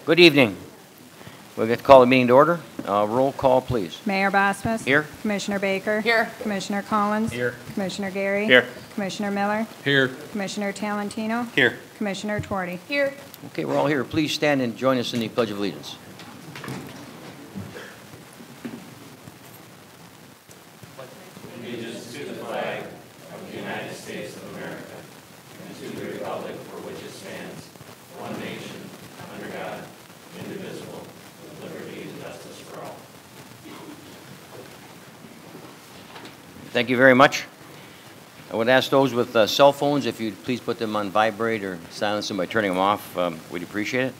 Good evening. We'll get to call the meeting to order. Roll call, please. Mayor Bosmas. Here. Commissioner Baker. Here. Commissioner Collins. Here. Commissioner Gary. Here. Commissioner Miller. Here. Commissioner Talentino. Here. Commissioner Twardy. Here. Okay, we're all here. Please stand and join us in the Pledge of Allegiance. Allegiance to the flag of the United States of America and to the republic for which it stands, one nation, under God, indivisible, with liberty and justice for all. Thank you very much. I would ask those with cell phones, if you'd please put them on vibrate or silence them by turning them off. We'd appreciate it.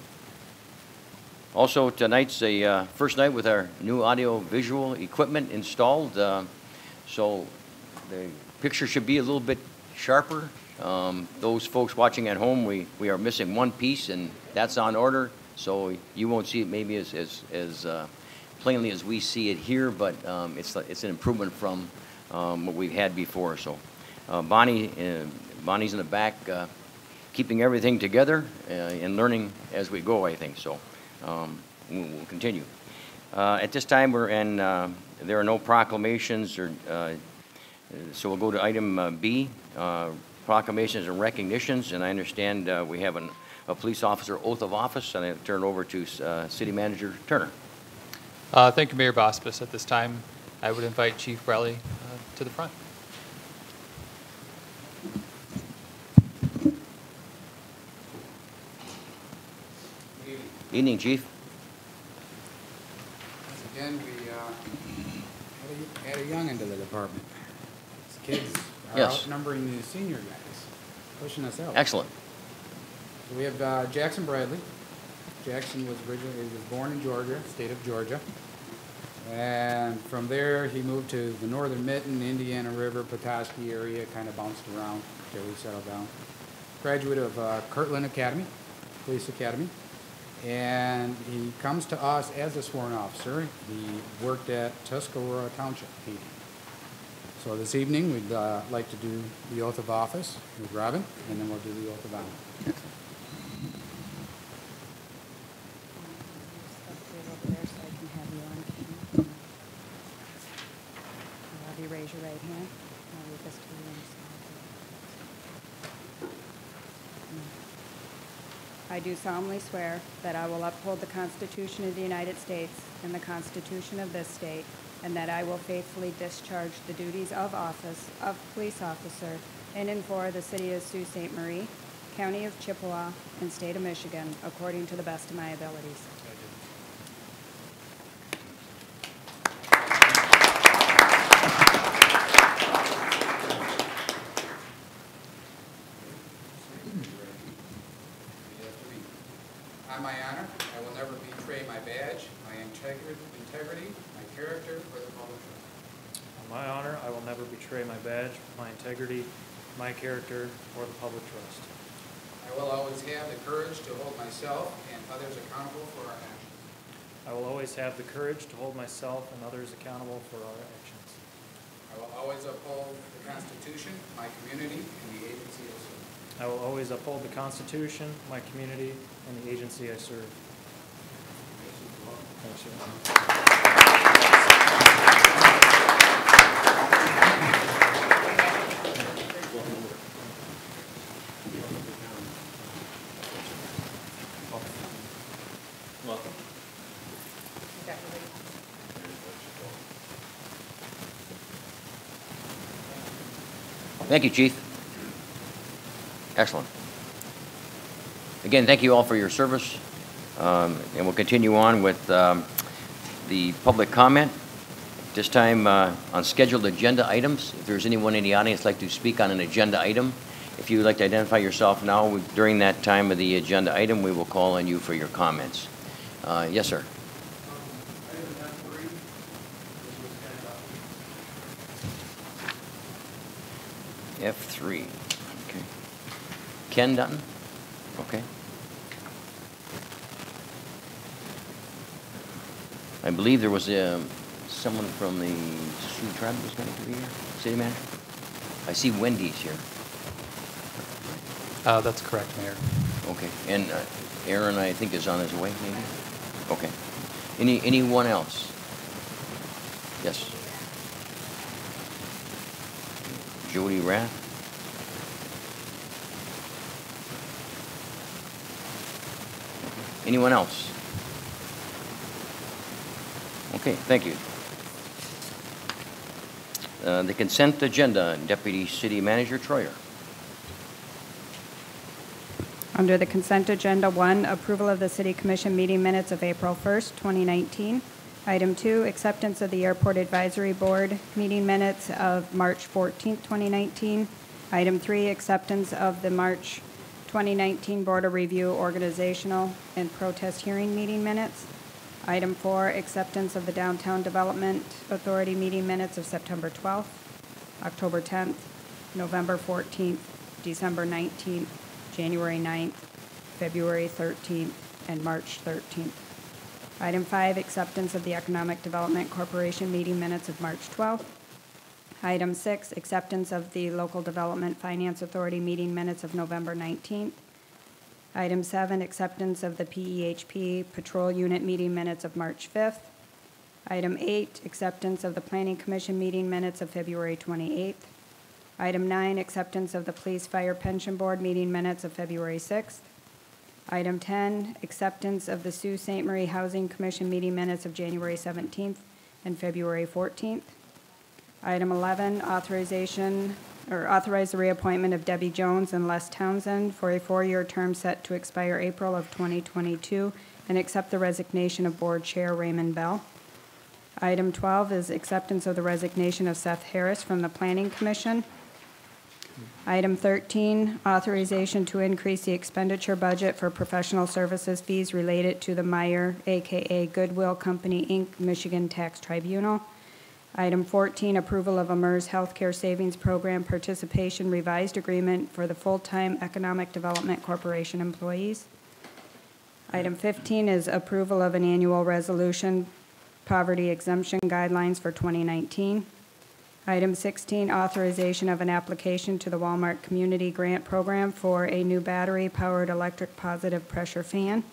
Also, tonight's the first night with our new audio-visual equipment installed, so the picture should be a little bit sharper. Those folks watching at home, we are missing one piece, and that's on order, so you won't see it maybe as plainly as we see it here, but it's an improvement from what we've had before. So Bonnie's in the back keeping everything together and learning as we go, I think. So we'll continue. At this time, there are no proclamations, so we'll go to item B, proclamations and recognitions. And I understand we have a police officer oath of office, and I turn it over to City Manager Turner. Thank you, Mayor Bospas. At this time, I would invite Chief Brelly to the front. Evening, Chief. Once again, we add a young into the department. These kids are outnumbering the senior guys, pushing us out. Excellent. So we have Jackson Bradley. Jackson was born in Georgia, state of Georgia. And from there, he moved to the northern Mitten, Indiana River, Petoskey area, kind of bounced around until he settled down. Graduate of Kirtland Academy, Police Academy. And he comes to us as a sworn officer. He worked at Tuscarora Township PD. So this evening, we'd like to do the oath of office with Robin, and then we'll do the oath of honor. Step over there so I can have you on camera. I'll have you raise your right hand. I'll read this to you. I do solemnly swear that I will uphold the Constitution of the United States and the Constitution of this state, and that I will faithfully discharge the duties of office of police officer in and for the city of Sault Ste. Marie, county of Chippewa, and state of Michigan, according to the best of my abilities. On my honor, I will never betray my badge, my integrity, my character, or the public trust. On my honor, I will never betray my badge, my integrity, my character, or the public trust. I will always have the courage to hold myself and others accountable for our actions. I will always have the courage to hold myself and others accountable for our actions. I will always uphold the Constitution, my community, and the agency I serve. I will always uphold the Constitution, my community, and the agency I serve. Thanks, Thank you, Chief. Excellent. Again, thank you all for your service. And we'll continue on with the public comment. This time on scheduled agenda items. If there's anyone in the audience like to speak on an agenda item, if you would like to identify yourself now during that time of the agenda item, we will call on you for your comments. Yes, sir. F3. Okay. Ken Dutton? Okay. I believe there was someone from the Sioux tribe was going to be here. City manager? I see Wendy's here. That's correct, Mayor. Okay. And Aaron, I think, is on his way, maybe? Okay. Anyone else? Yes. Jody Rath? Anyone else? Okay, thank you. The consent agenda, Deputy City Manager Troyer. Under the consent agenda, 1, approval of the City Commission meeting minutes of April 1st, 2019. Item 2, acceptance of the Airport Advisory Board meeting minutes of March 14th, 2019. Item 3, acceptance of the March 2019 Board of Review organizational and protest hearing meeting minutes. Item 4, acceptance of the Downtown Development Authority meeting minutes of September 12th, October 10th, November 14th, December 19th, January 9th, February 13th, and March 13th. Item 5, acceptance of the Economic Development Corporation meeting minutes of March 12th. Item 6, acceptance of the Local Development Finance Authority meeting minutes of November 19th. Item 7, acceptance of the PEHP Patrol Unit meeting minutes of March 5th. Item 8, acceptance of the Planning Commission meeting minutes of February 28th. Item 9, acceptance of the Police Fire Pension Board meeting minutes of February 6th. Item 10, acceptance of the Sault Ste. Marie Housing Commission meeting minutes of January 17th and February 14th. Item 11, authorize the reappointment of Debbie Jones and Les Townsend for a 4-year term set to expire April of 2022 and accept the resignation of Board Chair Raymond Bell. Item 12 is acceptance of the resignation of Seth Harris from the Planning Commission. Item 13, authorization to increase the expenditure budget for professional services fees related to the Meyer, aka Goodwill Company, Inc., Michigan Tax Tribunal. Item 14, approval of a MERS Healthcare Savings Program participation revised agreement for the full-time Economic Development Corporation employees. Item 15 is approval of an annual resolution poverty exemption guidelines for 2019. Item 16, authorization of an application to the Walmart Community Grant Program for a new battery-powered electric positive pressure fan.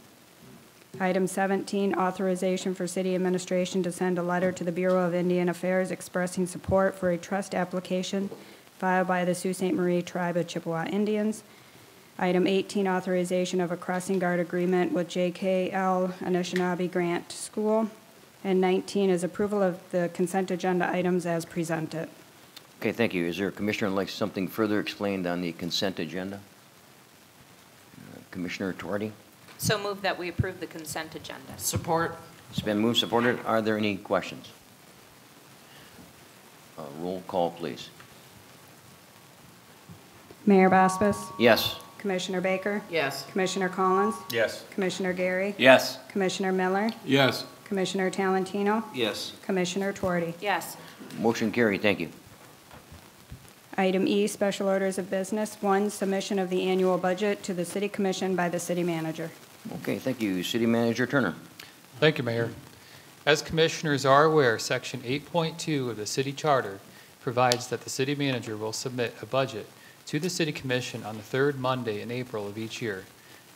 Item 17, authorization for City Administration to send a letter to the Bureau of Indian Affairs expressing support for a trust application filed by the Sault Ste. Marie Tribe of Chippewa Indians. Item 18, authorization of a crossing guard agreement with JKL Anishinaabe Grant School. And 19 is approval of the consent agenda items as presented. Okay, thank you. Is there a commissioner who likes something further explained on the consent agenda? Commissioner Tuardi? So move that we approve the consent agenda. Support. It's been moved, supported. Are there any questions? Roll call, please. Mayor Baspis? Yes. Commissioner Baker? Yes. Commissioner Collins? Yes. Commissioner Gary? Yes. Commissioner Miller? Yes. Commissioner Talentino? Yes. Commissioner Tuardi? Yes. Motion carried. Thank you. Item E, special orders of business. 1, submission of the annual budget to the City Commission by the City Manager. Okay, thank you. City Manager Turner. Thank you, Mayor. As commissioners are aware, Section 8.2 of the City Charter provides that the City Manager will submit a budget to the City Commission on the 3rd Monday in April of each year.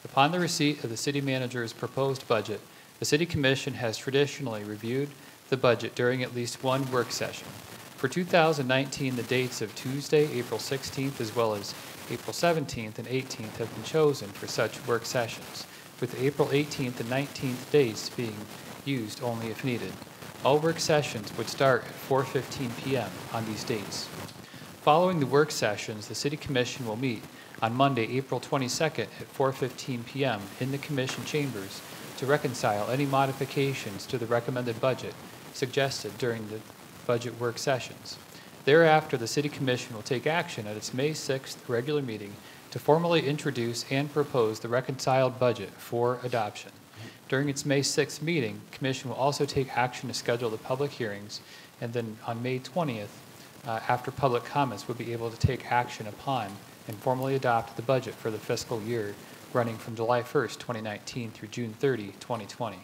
Upon the receipt of the City Manager's proposed budget, the City Commission has traditionally reviewed the budget during at least one work session. For 2019, the dates of Tuesday, April 16th, as well as April 17th and 18th have been chosen for such work sessions, with April 18th and 19th dates being used only if needed. All work sessions would start at 4:15 p.m. on these dates. Following the work sessions, the City Commission will meet on Monday, April 22nd at 4:15 p.m. in the Commission chambers to reconcile any modifications to the recommended budget suggested during the budget work sessions. Thereafter, the City Commission will take action at its May 6th regular meeting to formally introduce and propose the reconciled budget for adoption. During its May 6th meeting, the Commission will also take action to schedule the public hearings, and then on May 20th, after public comments, we'll be able to take action upon and formally adopt the budget for the fiscal year running from July 1st, 2019 through June 30, 2020.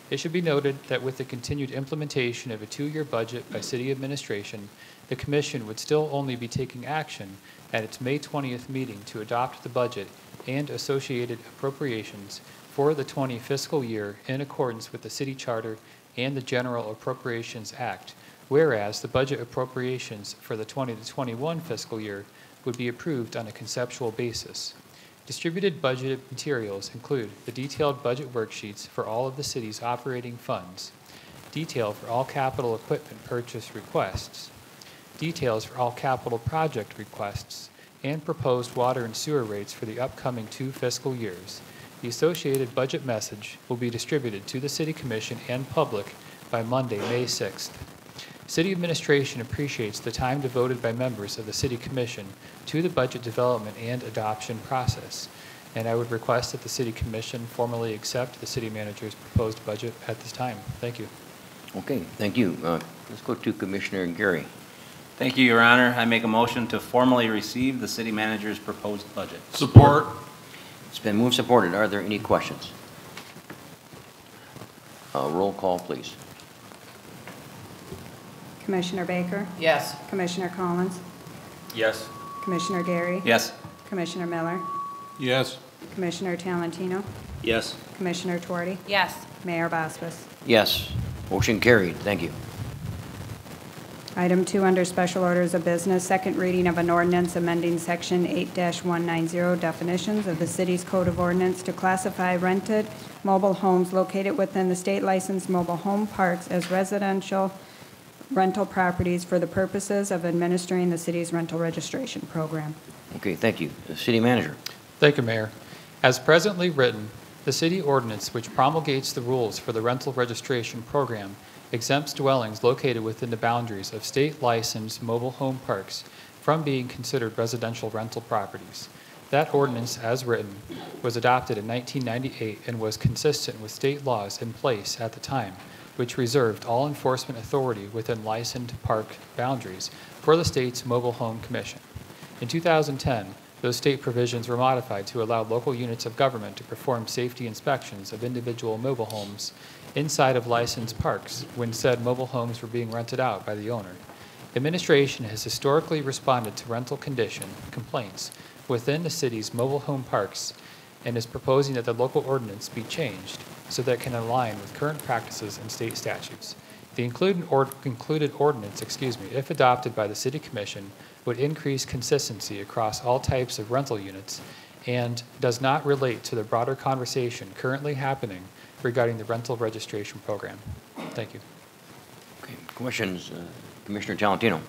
It should be noted that with the continued implementation of a 2-year budget by City administration, the Commission would still only be taking action at its May 20th meeting to adopt the budget and associated appropriations for the 20 fiscal year in accordance with the City Charter and the General Appropriations Act, whereas the budget appropriations for the 20 to 21 fiscal year would be approved on a conceptual basis. Distributed budgeted materials include the detailed budget worksheets for all of the city's operating funds, detail for all capital equipment purchase requests, details for all capital project requests, and proposed water and sewer rates for the upcoming 2 fiscal years. The associated budget message will be distributed to the City Commission and public by Monday, May 6th. City administration appreciates the time devoted by members of the City Commission to the budget development and adoption process, and I would request that the City Commission formally accept the City Manager's proposed budget at this time. Thank you. Okay, thank you. Let's go to Commissioner Gary. Thank you, Your Honor. I make a motion to formally receive the City Manager's proposed budget. Support. It's been moved, supported. Are there any questions? Roll call, please. Commissioner Baker? Yes. Commissioner Collins? Yes. Commissioner Gary? Yes. Commissioner Miller? Yes. Commissioner Talentino? Yes. Commissioner Tuarty? Yes. Mayor Boswas? Yes. Motion carried. Thank you. Item 2 under special orders of business, second reading of an ordinance amending section 8-190 definitions of the city's code of ordinance to classify rented mobile homes located within the state licensed mobile home parks as residential rental properties for the purposes of administering the city's rental registration program. Okay, thank you. The City Manager. Thank you, Mayor. As presently written, the city ordinance which promulgates the rules for the rental registration program exempts dwellings located within the boundaries of state-licensed mobile home parks from being considered residential rental properties. That ordinance, as written, was adopted in 1998 and was consistent with state laws in place at the time, which reserved all enforcement authority within licensed park boundaries for the state's Mobile Home Commission. In 2010, those state provisions were modified to allow local units of government to perform safety inspections of individual mobile homes inside of licensed parks when said mobile homes were being rented out by the owner. Administration has historically responded to rental condition complaints within the city's mobile home parks and is proposing that the local ordinance be changed so that it can align with current practices and state statutes. The included ordinance, if adopted by the City Commission, would increase consistency across all types of rental units and does not relate to the broader conversation currently happening regarding the rental registration program. Thank you. Okay, questions? Commissioner Talentino.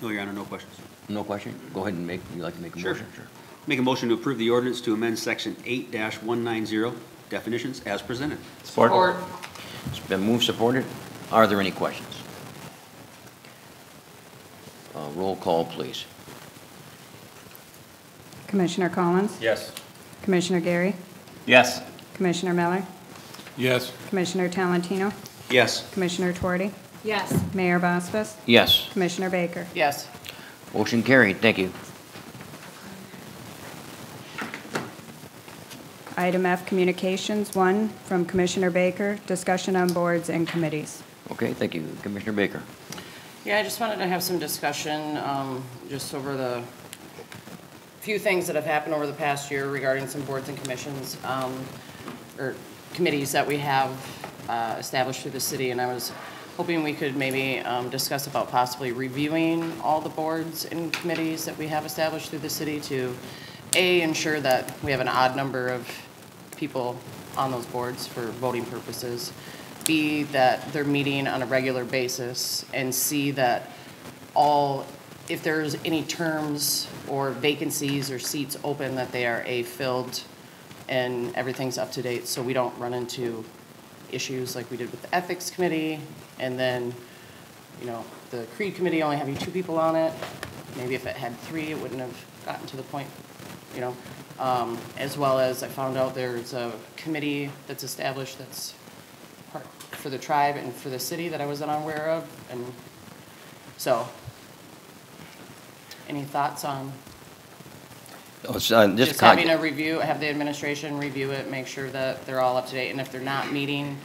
No, Your Honor, no questions. No question? Go ahead and you'd like to make a motion? Sure. Make a motion to approve the ordinance to amend section 8-190 definitions as presented. Support. It's been moved, supported. Are there any questions? Roll call, please. Commissioner Collins? Yes. Commissioner Gary? Yes. Commissioner Miller? Yes. Commissioner Talentino? Yes. Commissioner Tuarty? Yes. Mayor Boswas? Yes. Commissioner Baker? Yes. Motion carried. Thank you. Item F, communications. 1 from Commissioner Baker, discussion on boards and committees. Okay, thank you. Commissioner Baker. Yeah, I just wanted to have some discussion just over the few things that have happened over the past year regarding some boards and commissions or committees that we have established through the city, and I was hoping we could maybe discuss about possibly reviewing all the boards and committees that we have established through the city to A, ensure that we have an odd number of people on those boards for voting purposes, B, that they're meeting on a regular basis, and C, that all if there's any terms or vacancies or seats open, that they are filled and everything's up to date, so we don't run into issues like we did with the ethics committee, and then, you know, the Creed committee only having 2 people on it. Maybe if it had 3, it wouldn't have gotten to the point, you know. As well as I found out there's a committee that's established that's part for the tribe and for the city that I wasn't aware of, and so. Any thoughts on just having a review, have the administration review it, make sure that they're all up to date, and if they're not meeting,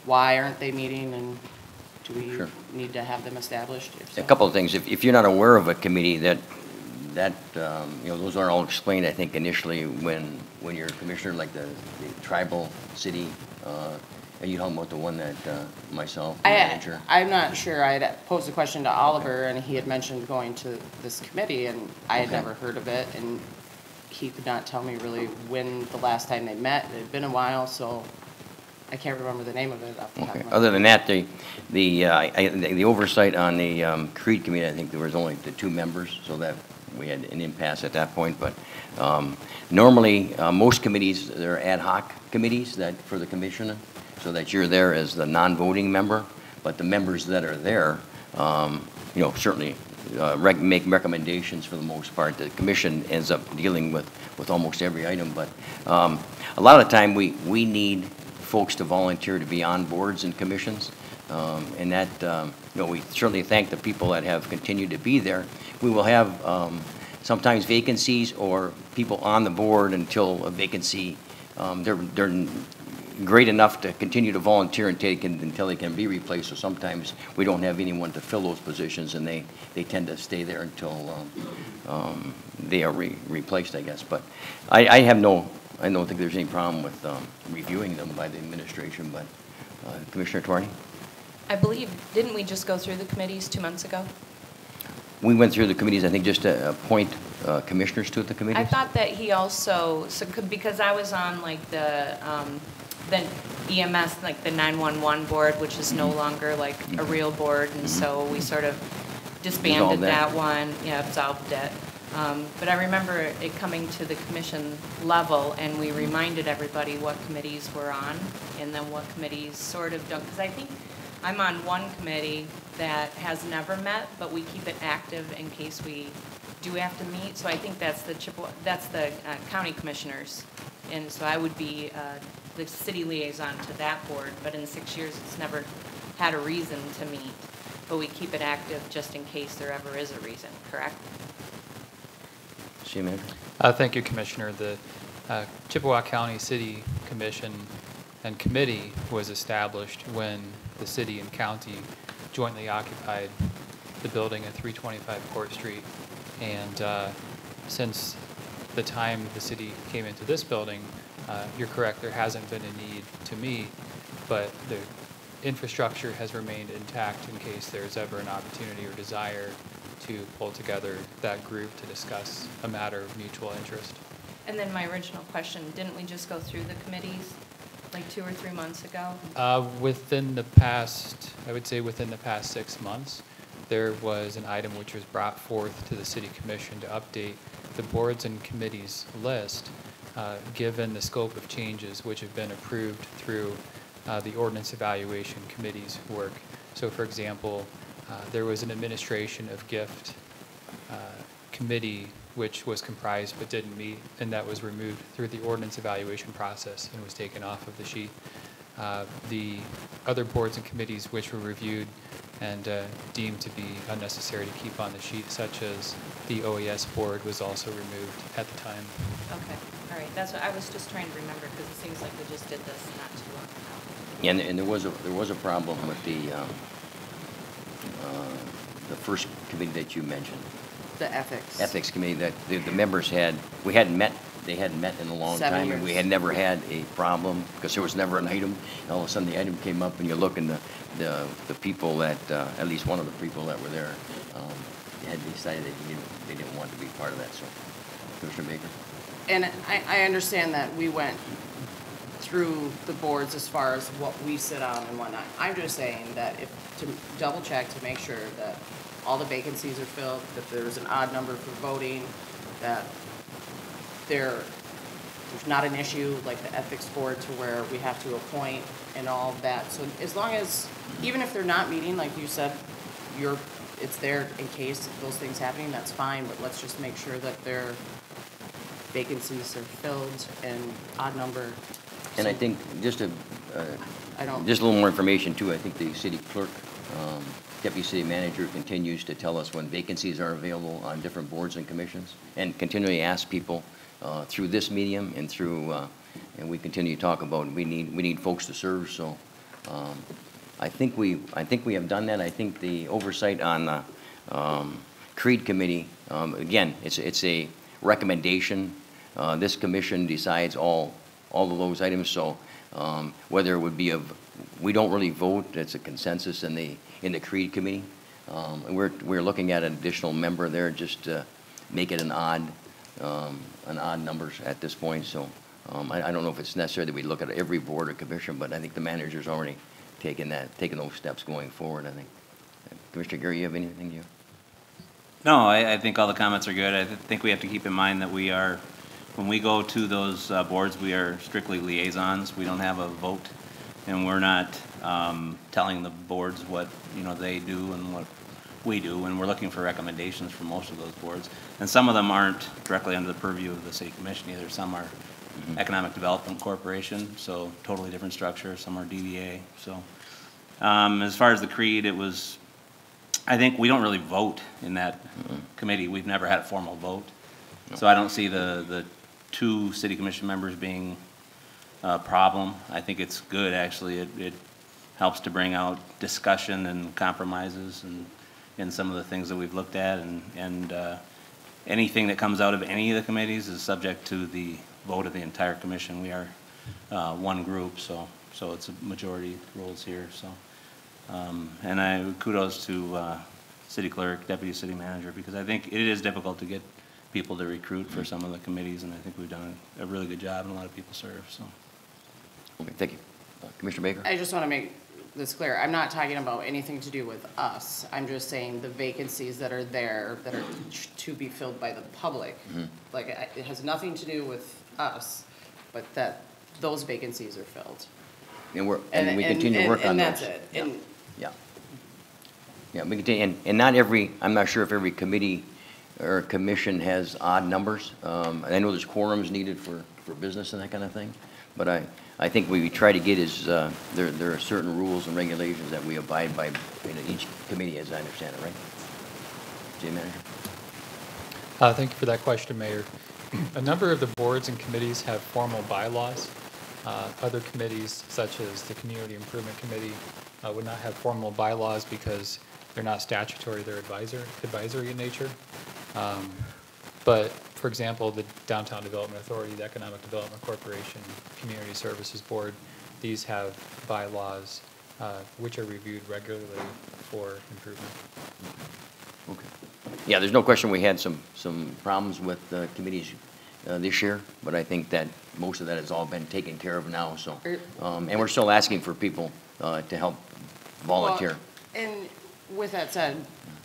why aren't they meeting, and do we need to have them established? If so? A couple of things. If you're not aware of a committee, that you know, those aren't all explained, I think, initially when you're a commissioner, like the tribal city. Are you talking about the one that myself, the manager? I'm not sure. I had posed a question to Oliver, and he had mentioned going to this committee, and I had never heard of it, and he could not tell me really when the last time they met. It had been a while, so I can't remember the name of it off the top of my head. Other than that, the oversight on the Creed committee, I think there was only the 2 members, so that we had an impasse at that point. But normally, most committees, they're ad hoc committees that for the commissioner, so that you're there as the non-voting member, but the members that are there, you know, certainly make recommendations for the most part. The commission ends up dealing with almost every item, but a lot of the time we need folks to volunteer to be on boards and commissions, and that, you know, we certainly thank the people that have continued to be there. We will have sometimes vacancies or people on the board until a vacancy, they're great enough to continue to volunteer until they can be replaced. So sometimes we don't have anyone to fill those positions, and they tend to stay there until they are replaced, I guess. But I don't think there's any problem with reviewing them by the administration. But Commissioner Twarney? I believe, didn't we just go through the committees 2 months ago? We went through the committees, I think, just to appoint commissioners to the committees. I thought that he also, because I was on like the EMS, like the 911 board, which is no longer like a real board, and so we sort of disbanded that one, absolved it. But I remember it coming to the commission level, and we reminded everybody what committees we're on, and then what committees sort of don't, because I think I'm on one committee that has never met, but we keep it active in case we do have to meet. So I think that's the county commissioners, and so I would be the city liaison to that board. But in 6 years, it's never had a reason to meet, but we keep it active just in case there ever is a reason. Correct? Thank you, Commissioner. The Chippewa County City Commission and Committee was established when the city and county jointly occupied the building at 325 Court Street. And since the time the city came into this building, you're correct, there hasn't been a need to meet, but the infrastructure has remained intact in case there's ever an opportunity or desire to pull together that group to discuss a matter of mutual interest. And then my original question, didn't we just go through the committees like 2 or 3 months ago? Within the past, I would say within the past 6 months, there was an item which was brought forth to the City Commission to update the boards and committees list, given the scope of changes which have been approved through the Ordinance Evaluation Committee's work. So for example, there was an administration of gift committee which was comprised but didn't meet, and that was removed through the ordinance evaluation process and was taken off of the sheet. The other boards and committees which were reviewed and deemed to be unnecessary to keep on the sheet, such as the OES board, was also removed at the time. Okay, all right. That's what I was just trying to remember, because it seems like we just did this not too long ago. And there was a problem with the first committee that you mentioned. The ethics. Ethics committee, that the members they hadn't met in a long 7 time, years. and we had never had a problem because there was never an item. And all of a sudden the item came up, and you look, and the people that, at least one of the people that were there, had decided that they didn't want to be part of that. So, Commissioner Baker. And I understand that we went through the boards as far as what we sit on and whatnot. I'm just saying that to double check to make sure that all the vacancies are filled, that there's an odd number for voting, that there's not an issue like the ethics board to where we have to appoint and all of that. So as long as, even if they're not meeting, like you said, it's there in case those things happening, that's fine, but let's just make sure that their vacancies are filled and odd number. And I think just a little more information too. I think the city clerk, deputy city manager continues to tell us when vacancies are available on different boards and commissions, and continually ask people through this medium and through, and we continue to talk about we need folks to serve. So I think we have done that. I think the oversight on the Creed Committee, again, it's a recommendation. This commission decides all of those items. So whether it would be we don't really vote. It's a consensus in the Creed Committee. And we're looking at an additional member there, just to make it an odd numbers at this point. So I don't know if it's necessary that we look at every board or commission, but I think the manager's already taking those steps going forward. I think. Commissioner Gary, you have anything you? No, I think all the comments are good. I think we have to keep in mind that when we go to those boards, we are strictly liaisons. We don't have a vote, and we're not telling the boards what they do and what we do, and we're looking for recommendations from most of those boards. And some of them aren't directly under the purview of the city commission either. Some are Economic Development Corporation, so totally different structure. Some are DVA. So as far as the Creed, I think we don't really vote in that committee. We've never had a formal vote. So I don't see the 2 city commission members being a problem. I think it's good, actually. It helps to bring out discussion and compromises in some of the things that we've looked at, and anything that comes out of any of the committees is subject to the vote of the entire commission. We are one group, so it's a majority rules here. So, and kudos to city clerk, deputy city manager, because I think it is difficult to get people to recruit for some of the committees, and I think we've done a really good job, and a lot of people serve. So, Okay, thank you, Commissioner Baker. I just want to make this clear. I'm not talking about anything to do with us. I'm just saying the vacancies that are there that are to be filled by the public. Like, it has nothing to do with us, but that those vacancies are filled. And we continue to work on those. And that's it. Yeah, we continue, and not every, I'm not sure if every committee or commission has odd numbers. I know there's quorums needed for business and that kind of thing, but I think what we try to get is, there are certain rules and regulations that we abide by in each committee, as I understand it, right? City Manager? Thank you for that question, Mayor. A number of the boards and committees have formal bylaws. Other committees, such as the Community Improvement Committee, would not have formal bylaws because they're not statutory, they're advisory in nature. But, for example, the Downtown Development Authority, the Economic Development Corporation, Community Services Board, these have bylaws which are reviewed regularly for improvement. Okay. Yeah, there's no question we had some problems with committees this year, but I think that most of that has all been taken care of now. So, and we're still asking for people to help volunteer. Well, and with that said,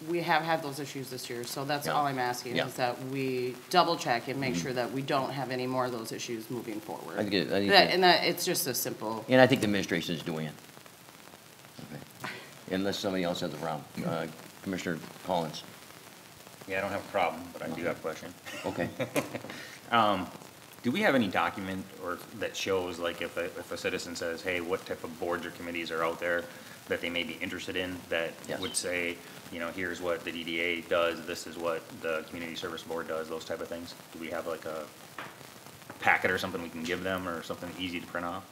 we have had those issues this year, so that's all I'm asking is that we double check and make sure that we don't have any more of those issues moving forward. I think it's just a simple. And I think the administration is doing it. Okay. Unless somebody else has a problem. Commissioner Collins. Yeah, I don't have a problem, but I do have a question. Okay. Do we have any document that shows, like, if a citizen says, hey, what type of boards or committees are out there that they may be interested in, that would say, here's what the DDA does, this is what the Community Service Board does, those type of things? Do we have like a packet or something we can give them, or something easy to print off?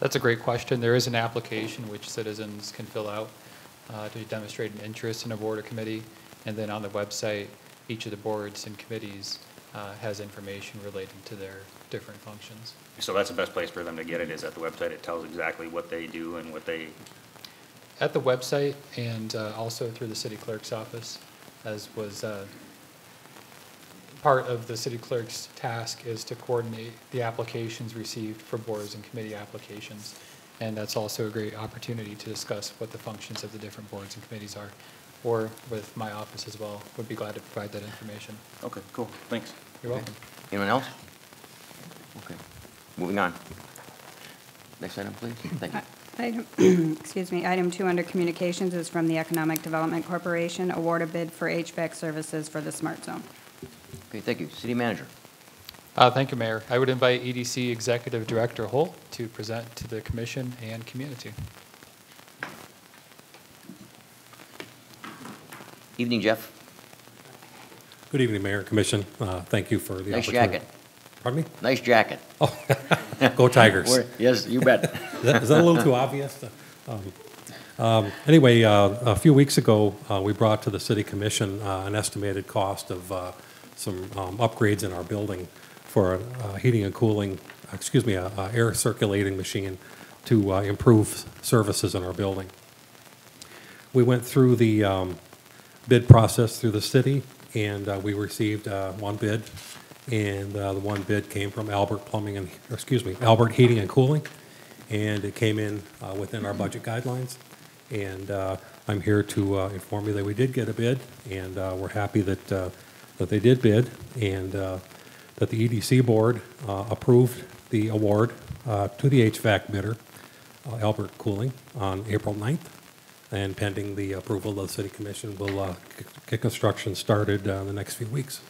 That's a great question. There is an application which citizens can fill out to demonstrate an interest in a board or committee, and then on the website, each of the boards and committees has information related to their different functions. So that's the best place for them to get it, is at the website. It tells exactly what they do and what they... At the website, and also through the city clerk's office, as was part of the city clerk's task is to coordinate the applications received for boards and committee applications. And that's also a great opportunity to discuss what the functions of the different boards and committees are. or with my office as well. Would be glad to provide that information. Okay, cool, thanks. You're welcome. Anyone else? Okay, moving on. Next item, please. Thank you. Excuse me, item 2 under communications is from the Economic Development Corporation, award a bid for HVAC services for the Smart Zone. Okay, thank you. City Manager. Thank you, Mayor. I would invite EDC Executive Director Holt to present to the commission and community. Evening, Jeff. Good evening, Mayor and Commission. Thank you for the Nice opportunity. jacket. Pardon me? Nice jacket. Oh, go Tigers. Yes, you bet. Is that a little too obvious? Anyway, a few weeks ago, we brought to the City Commission an estimated cost of some upgrades in our building for heating and cooling, air circulating machine to improve services in our building. We went through the bid process through the city, and we received one bid, and the one bid came from Albert Heating and Cooling, and it came in within our budget guidelines. And I'm here to inform you that we did get a bid, and we're happy that that they did bid, and that the EDC board approved the award to the HVAC bidder, Albert Cooling, on April 9th. And pending the approval of the City Commission, we'll get construction started in the next few weeks.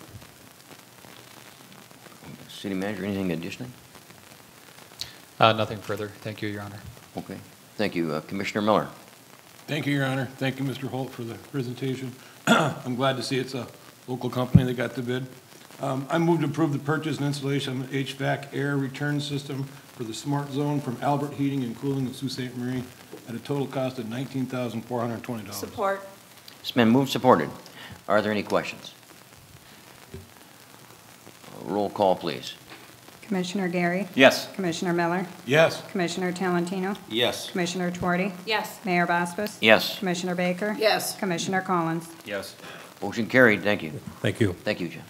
City Manager, anything additional? Nothing further. Thank you, Your Honor. Okay, thank you. Commissioner Miller. Thank you, Your Honor. Thank you, Mr. Holt, for the presentation. I'm glad to see it's a local company that got the bid. I move to approve the purchase and installation of an HVAC air return system for the Smart Zone from Albert Heating and Cooling in Sault Ste. Marie at a total cost of $19,420. Support. It's been moved, supported. Are there any questions? Roll call, please. Commissioner Gary? Yes. Commissioner Miller? Yes. Commissioner Talentino? Yes. Commissioner Tuarty? Yes. Mayor Bospas? Yes. Commissioner Baker? Yes. Commissioner Collins? Yes. Motion carried. Thank you. Thank you. Thank you, Jim.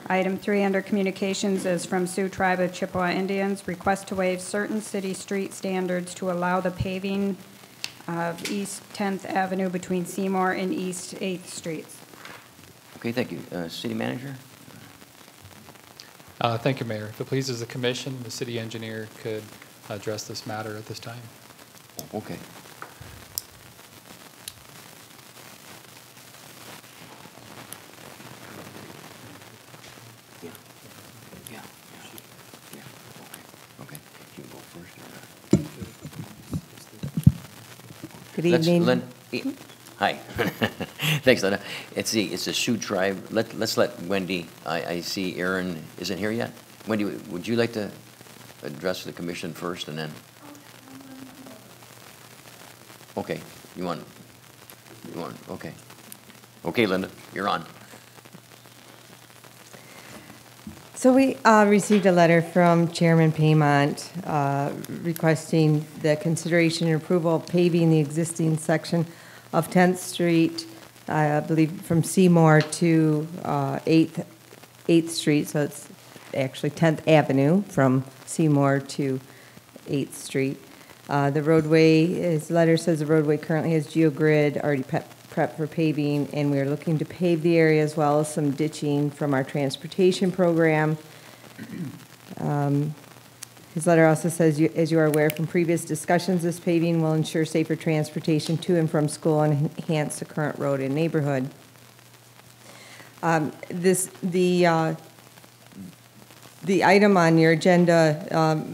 Item 3 under communications is from Sioux Tribe of Chippewa Indians, request to waive certain city street standards to allow the paving of East 10th Avenue between Seymour and East 8th Streets. Okay, thank you. City Manager? Thank you, Mayor. If it pleases the commission, the city engineer could address this matter at this time. Okay. Okay. You can go first. Good evening. Hi. Thanks, Linda. It's the Sioux Tribe. Let's let Wendy, I see Aaron isn't here yet. Wendy, would you like to address the commission first and then? Okay, you want, okay. Okay, Linda, you're on. So we received a letter from Chairman Paymont requesting the consideration and approval of paving the existing section of 10th Street, I believe from Seymour to 8th Street, so it's actually 10th Avenue from Seymour to 8th Street. The roadway, his letter says the roadway currently has geogrid already prepped for paving, and we are looking to pave the area as well as some ditching from our transportation program. His letter also says, as you are aware from previous discussions, this paving will ensure safer transportation to and from school and enhance the current road and neighborhood. The item on your agenda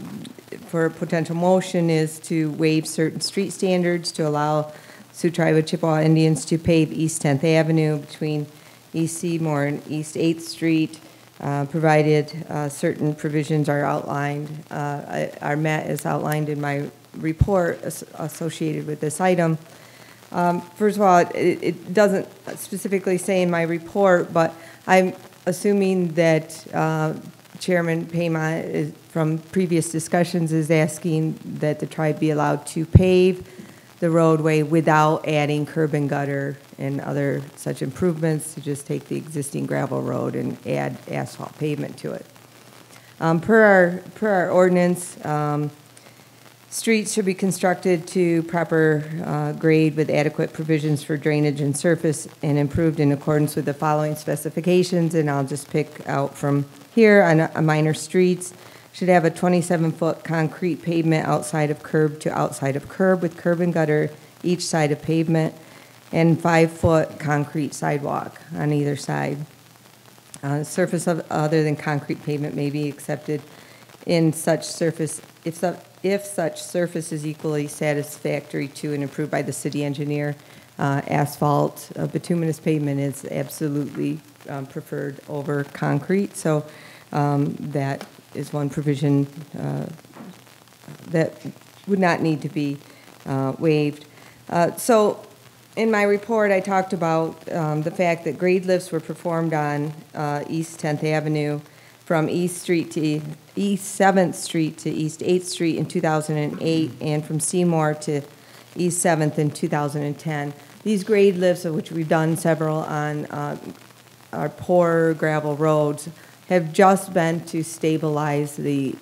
for a potential motion is to waive certain street standards to allow Sioux Tribe of Chippewa Indians to pave East 10th Avenue between East Seymour and East 8th Street, provided certain provisions are outlined, are met as outlined in my report associated with this item. First of all, it doesn't specifically say in my report, but I'm assuming that Chairman Paymont, from previous discussions, is asking that the tribe be allowed to pave the roadway without adding curb and gutter and other such improvements, to just take the existing gravel road and add asphalt pavement to it. Per our ordinance, Streets should be constructed to proper grade with adequate provisions for drainage and surface and improved in accordance with the following specifications. And I'll just pick out from here on minor streets. Should have a 27-foot concrete pavement outside of curb to outside of curb with curb and gutter each side of pavement, and 5-foot concrete sidewalk on either side. Surface other than concrete pavement may be accepted in such surface if such surface is equally satisfactory to and approved by the city engineer. Asphalt, bituminous pavement is absolutely preferred over concrete, so that is one provision that would not need to be waived. So in my report, I talked about the fact that grade lifts were performed on East 10th Avenue from East 7th Street to East 8th Street in 2008, and from Seymour to East 7th in 2010. These grade lifts, of which we've done several on our poor gravel roads, have just been to stabilize the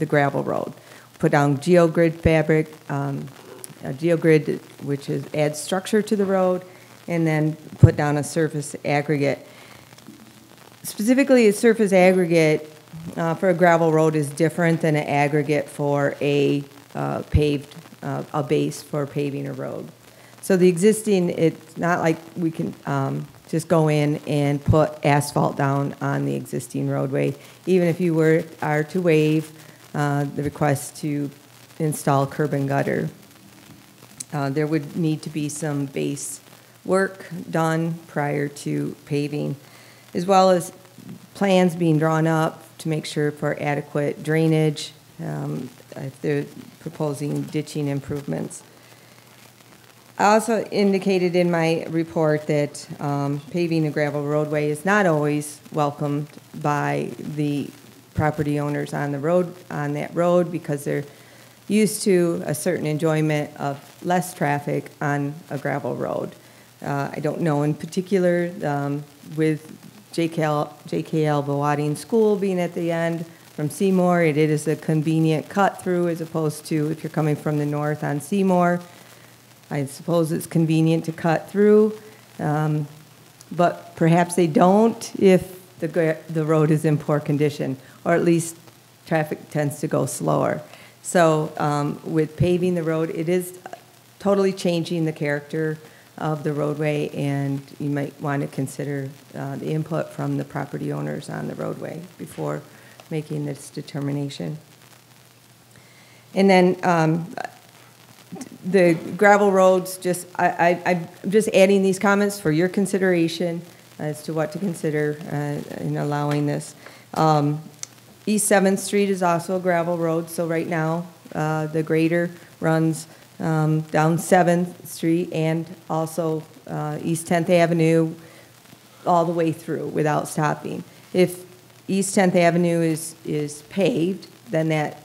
gravel road. Put down geogrid fabric, a geogrid which adds structure to the road, and then put down a surface aggregate. Specifically, a surface aggregate for a gravel road is different than an aggregate for a paved, a base for paving a road. So the existing, it's not like we can just go in and put asphalt down on the existing roadway. Even if you are to waive the request to install curb and gutter, there would need to be some base work done prior to paving, as well as plans being drawn up to make sure for adequate drainage, if they're proposing ditching improvements. I also indicated in my report that paving a gravel roadway is not always welcomed by the property owners on that road because they're used to a certain enjoyment of less traffic on a gravel road. I don't know in particular with JKL Bawading School being at the end from Seymour, it is a convenient cut through as opposed to if you're coming from the north on Seymour. I suppose it's convenient to cut through, but perhaps they don't if the road is in poor condition, or at least traffic tends to go slower. So with paving the road, it is totally changing the character of the roadway, and you might want to consider the input from the property owners on the roadway before making this determination. And then the gravel roads, I'm just adding these comments for your consideration as to what to consider in allowing this. East 7th Street is also a gravel road, so right now the grader runs down 7th Street and also East 10th Avenue all the way through without stopping. If East 10th Avenue is paved, then that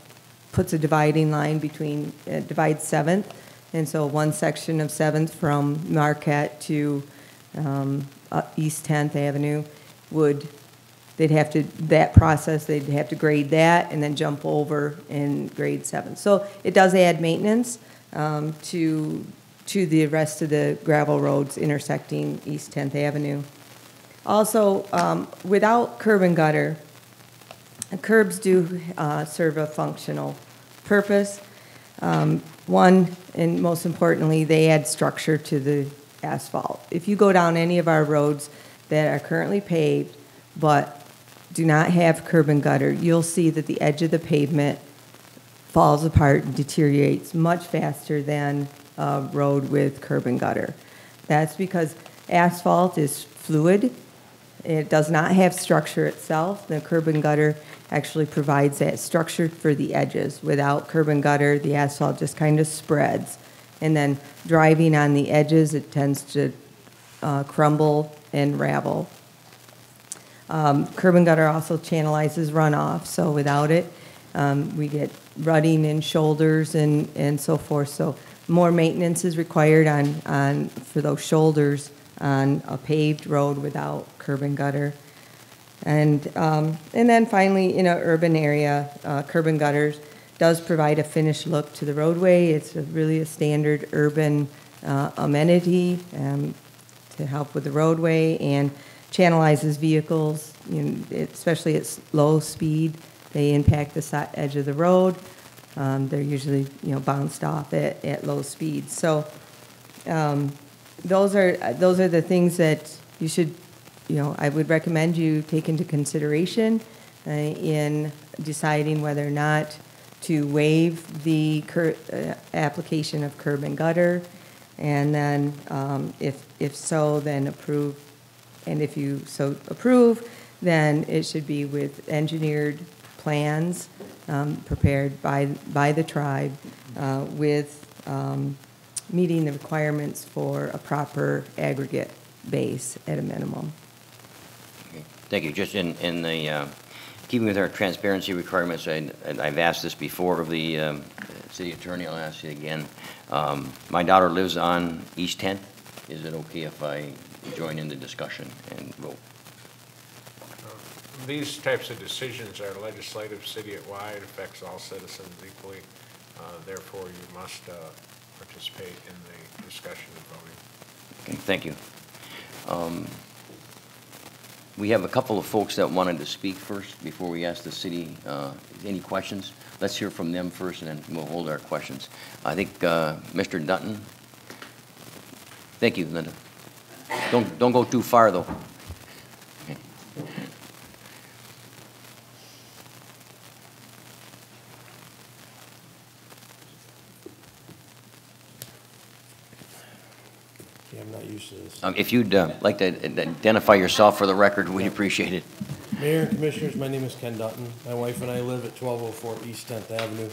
puts a dividing line between, divides 7th, and so one section of 7th from Marquette to East 10th Avenue they'd have to grade that and then jump over and grade 7th. So it does add maintenance to the rest of the gravel roads intersecting East 10th Avenue. Also, without curb and gutter, curbs do serve a functional purpose. One, and most importantly, they add structure to the asphalt. If you go down any of our roads that are currently paved but do not have curb and gutter, you'll see that the edge of the pavement falls apart and deteriorates much faster than a road with curb and gutter. That's because asphalt is fluid. It does not have structure itself. The curb and gutter actually provides that structure for the edges. Without curb and gutter, the asphalt just kind of spreads. And then driving on the edges, it tends to crumble and ravel. Curb and gutter also channelizes runoff, so without it, we get rutting in shoulders and so forth. So more maintenance is required for those shoulders on a paved road without curb and gutter. And then finally, in an urban area, curb and gutters does provide a finished look to the roadway. It's really a standard urban amenity to help with the roadway, and channelizes vehicles, especially at low speed. They impact the edge of the road. They're usually, bounced off at low speed. So those are the things that you should, I would recommend you take into consideration in deciding whether or not to waive the application of curb and gutter, and then if so, then approve. And if you so approve, then it should be with engineered plans prepared by the tribe with meeting the requirements for a proper aggregate base at a minimum. Okay. Thank you. Just in the keeping with our transparency requirements, I've asked this before of the city attorney. I'll ask you again. My daughter lives on East 10th. Is it okay if I join in the discussion and vote? These types of decisions are legislative, city-wide, affects all citizens equally. Therefore, you must participate in the discussion and voting. Okay, thank you. We have a couple of folks that wanted to speak first before we ask the city any questions. Let's hear from them first, and then we'll hold our questions. I think Mr. Dutton. Thank you, Linda. Don't go too far, though. Okay. Yeah, I'm not used to this. If you'd like to identify yourself for the record, we'd appreciate it. Mayor and Commissioners, my name is Ken Dutton. My wife and I live at 1204 East 10th Avenue.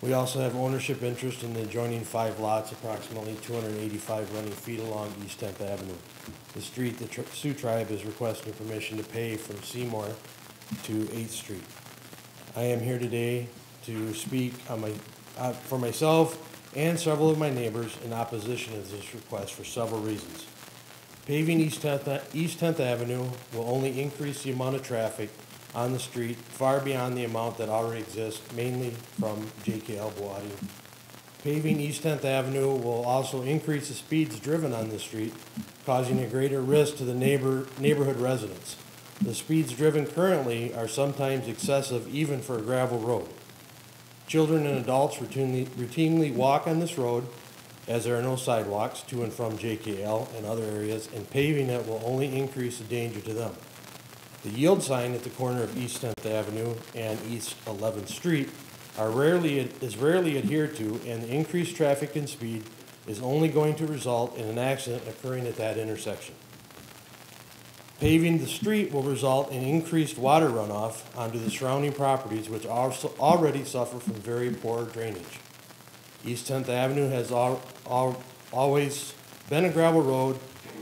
We also have ownership interest in the adjoining 5 lots, approximately 285 running feet along East 10th Avenue. The street the Sioux Tribe is requesting permission to pave from Seymour to 8th Street. I am here today to speak on for myself and several of my neighbors in opposition to this request for several reasons. Paving East 10th Avenue will only increase the amount of traffic on the street far beyond the amount that already exists, mainly from JKL Boadi. Paving East 10th Avenue will also increase the speeds driven on the street, causing a greater risk to the neighborhood residents. The speeds driven currently are sometimes excessive even for a gravel road. Children and adults routinely walk on this road as there are no sidewalks to and from JKL and other areas, and paving it will only increase the danger to them. The yield sign at the corner of East 10th Avenue and East 11th Street is rarely adhered to, and the increased traffic and speed is only going to result in an accident occurring at that intersection. Paving the street will result in increased water runoff onto the surrounding properties, which also already suffer from very poor drainage. East 10th Avenue has always been a gravel road,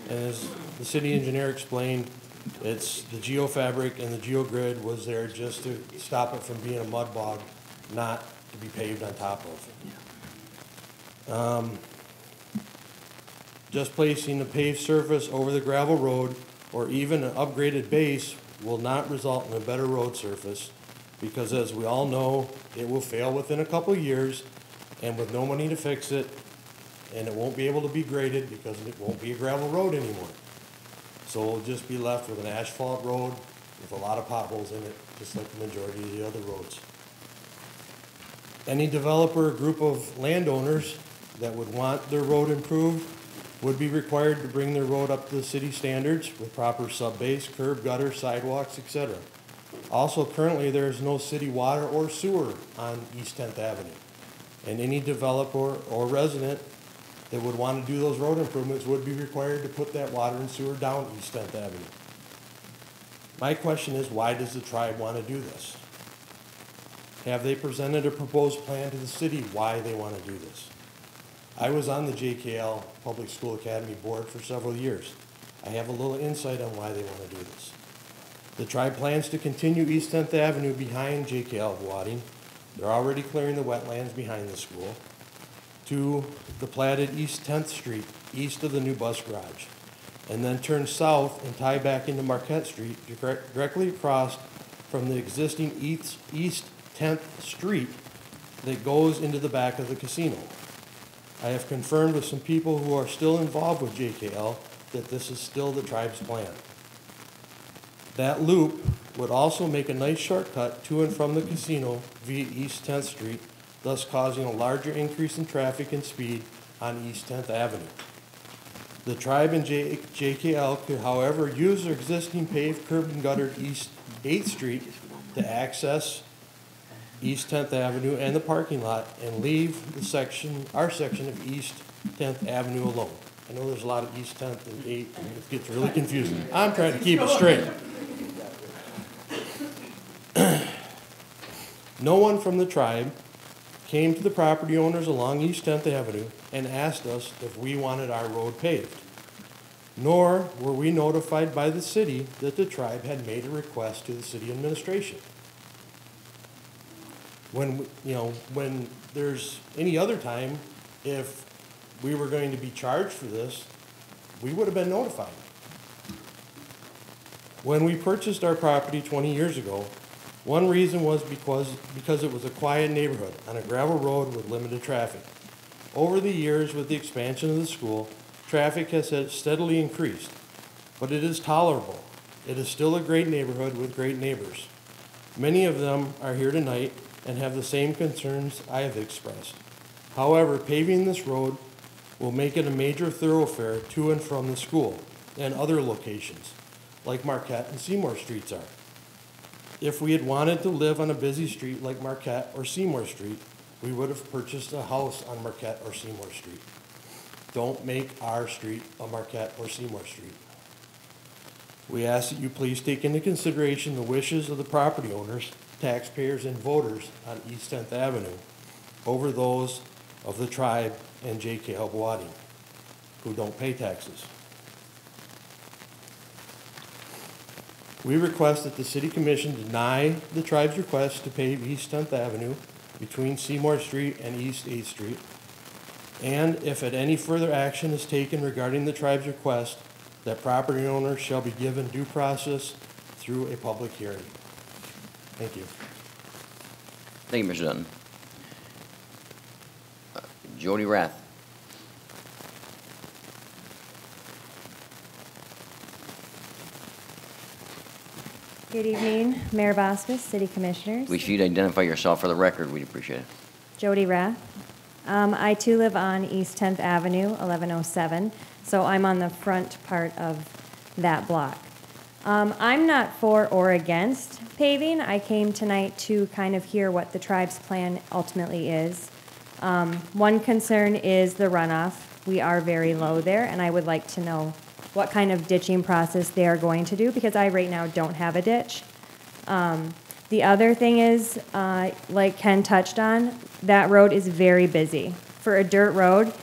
and as the city engineer explained, it's the geofabric and the geogrid was there just to stop it from being a mud bog, not to be paved on top of. Just placing the paved surface over the gravel road or even an upgraded base will not result in a better road surface, because as we all know, it will fail within a couple of years, and with no money to fix it, and it won't be able to be graded because it won't be a gravel road anymore. So we'll just be left with an asphalt road with a lot of potholes in it, just like the majority of the other roads. Any developer or group of landowners that would want their road improved would be required to bring their road up to the city standards with proper sub-base, curb, gutter, sidewalks, etc. Also, currently there is no city water or sewer on East 10th Avenue. And any developer or resident that would want to do those road improvements would be required to put that water and sewer down East 10th Avenue. My question is, why does the tribe want to do this? Have they presented a proposed plan to the city why they want to do this? I was on the JKL Public School Academy board for several years. I have a little insight on why they want to do this. The tribe plans to continue East 10th Avenue behind JKL Boadi. They're already clearing the wetlands behind the school to the platted East 10th Street, east of the new bus garage, and then turn south and tie back into Marquette Street directly across from the existing East 10th Street that goes into the back of the casino. I have confirmed with some people who are still involved with JKL that this is still the tribe's plan. That loop would also make a nice shortcut to and from the casino via East 10th Street, thus causing a larger increase in traffic and speed on East 10th Avenue. The tribe and JKL could, however, use their existing paved curb and guttered East 8th Street to access East 10th Avenue and the parking lot and leave the section, our section of East 10th Avenue alone. I know there's a lot of East 10th and 8th, and it gets really confusing. I'm trying to keep it straight. No one from the tribe came to the property owners along East 10th Avenue and asked us if we wanted our road paved. Nor were we notified by the city that the tribe had made a request to the city administration. When there's any other time, if we were going to be charged for this, we would have been notified. When we purchased our property 20 years ago, one reason was because it was a quiet neighborhood on a gravel road with limited traffic. Over the years, with the expansion of the school, traffic has steadily increased, but it is tolerable. It is still a great neighborhood with great neighbors. Many of them are here tonight and have the same concerns I have expressed. However, paving this road will make it a major thoroughfare to and from the school and other locations, like Marquette and Seymour Streets are. If we had wanted to live on a busy street like Marquette or Seymour Street, we would have purchased a house on Marquette or Seymour Street. Don't make our street a Marquette or Seymour Street. We ask that you please take into consideration the wishes of the property owners, taxpayers, and voters on East 10th Avenue over those of the tribe and JKL Boating, who don't pay taxes. We request that the City Commission deny the tribe's request to pave East 10th Avenue between Seymour Street and East 8th Street, and if at any further action is taken regarding the tribe's request, that property owners shall be given due process through a public hearing. Thank you. Thank you, Mr. Dutton. Jody Rath. Good evening, Mayor Boskus, City Commissioners. Wish you'd identify yourself for the record. We'd appreciate it. Jody Rath. I too live on East 10th Avenue, 1107, so I'm on the front part of that block. I'm not for or against paving. I came tonight to kind of hear what the tribe's plan ultimately is. One concern is the runoff. We are very low there, and I would like to know what kind of ditching process they are going to do, because I right now don't have a ditch. The other thing is, like Ken touched on, that road is very busy. For a dirt road,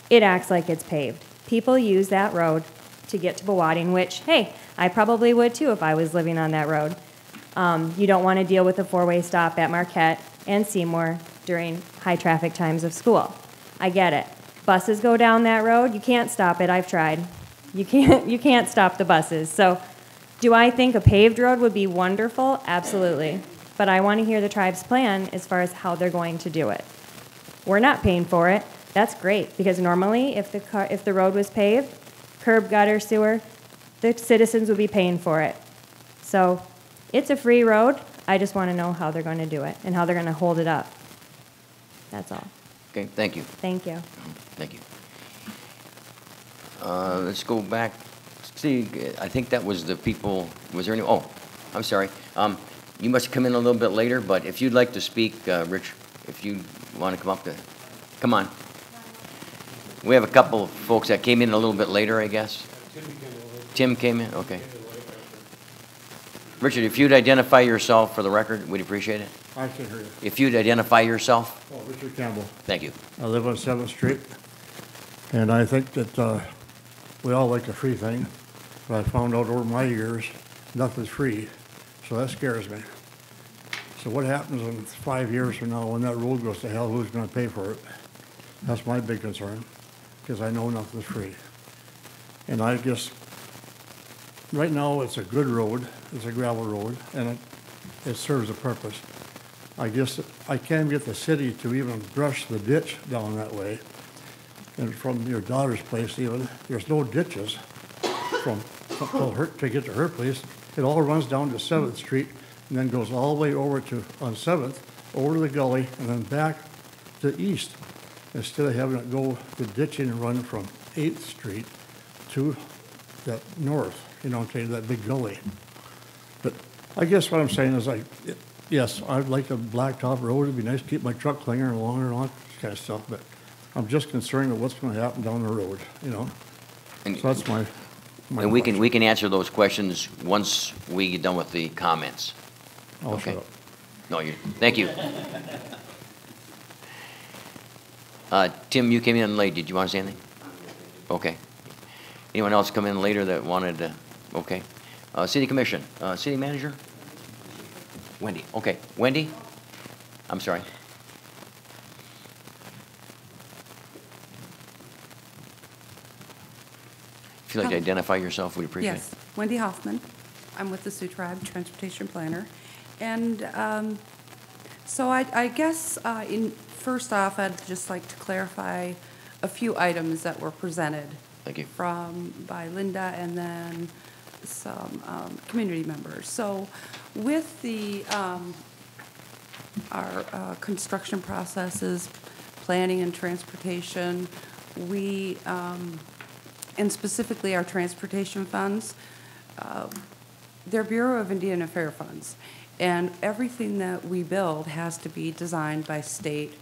it acts like it's paved. People use that road to get to Bowating, which, hey, I probably would too if I was living on that road. You don't want to deal with a four-way stop at Marquette and Seymour during high traffic times of school. I get it. Buses go down that road, you can't stop it, I've tried. You can't stop the buses. So do I think a paved road would be wonderful? Absolutely. But I want to hear the tribe's plan as far as how they're going to do it. We're not paying for it. That's great, because normally if the road was paved, curb, gutter, sewer, the citizens would be paying for it. So it's a free road. I just want to know how they're going to do it and how they're going to hold it up. That's all. Okay, thank you. Thank you. Thank you. Let's go back. See, I think that was the people, was there any, oh, I'm sorry. You must come in a little bit later, but if you'd like to speak, Rich, if you want to come up to, come on. We have a couple of folks that came in a little bit later, I guess. Tim came in, okay. Richard, if you'd identify yourself for the record, we'd appreciate it. I can hear you. If you'd identify yourself. Oh, Richard Campbell. Thank you. I live on 7th Street, and I think that we all like a free thing, but I found out over my years, nothing's free, so that scares me. So what happens in 5 years from now when that road goes to hell, who's going to pay for it? That's my big concern, because I know nothing's free. And I just, right now it's a good road, it's a gravel road, and it serves a purpose. I guess I can't get the city to even brush the ditch down that way. And from your daughter's place even, there's no ditches to get to her place. It all runs down to 7th Street and then goes all the way over to, on 7th, over to the gully and then back to east. Instead of having it go the ditching and run from 8th Street to that north, you know what I'm saying, that big gully. But I guess what I'm saying is yes, I'd like a blacktop road. It'd be nice to keep my truck clinging along and all that kind of stuff, but I'm just concerned with what's going to happen down the road, you know? And, so that's my and we can answer those questions once we get done with the comments. I'll shut up. No, thank you. Tim, you came in late. Did you want to say anything? Okay. Anyone else come in later that wanted to? Okay. City Commission. City Manager? Wendy. Okay. Wendy? I'm sorry. If you'd like to identify yourself, we'd appreciate it. Yes. Wendy Hoffman. I'm with the Sioux Tribe Transportation Planner. And so I guess first off, I'd just like to clarify a few items that were presented. Thank you. By Linda and then some community members. So with the our construction processes, planning and transportation, we and specifically our transportation funds, they're Bureau of Indian Affairs funds, and everything that we build has to be designed by state,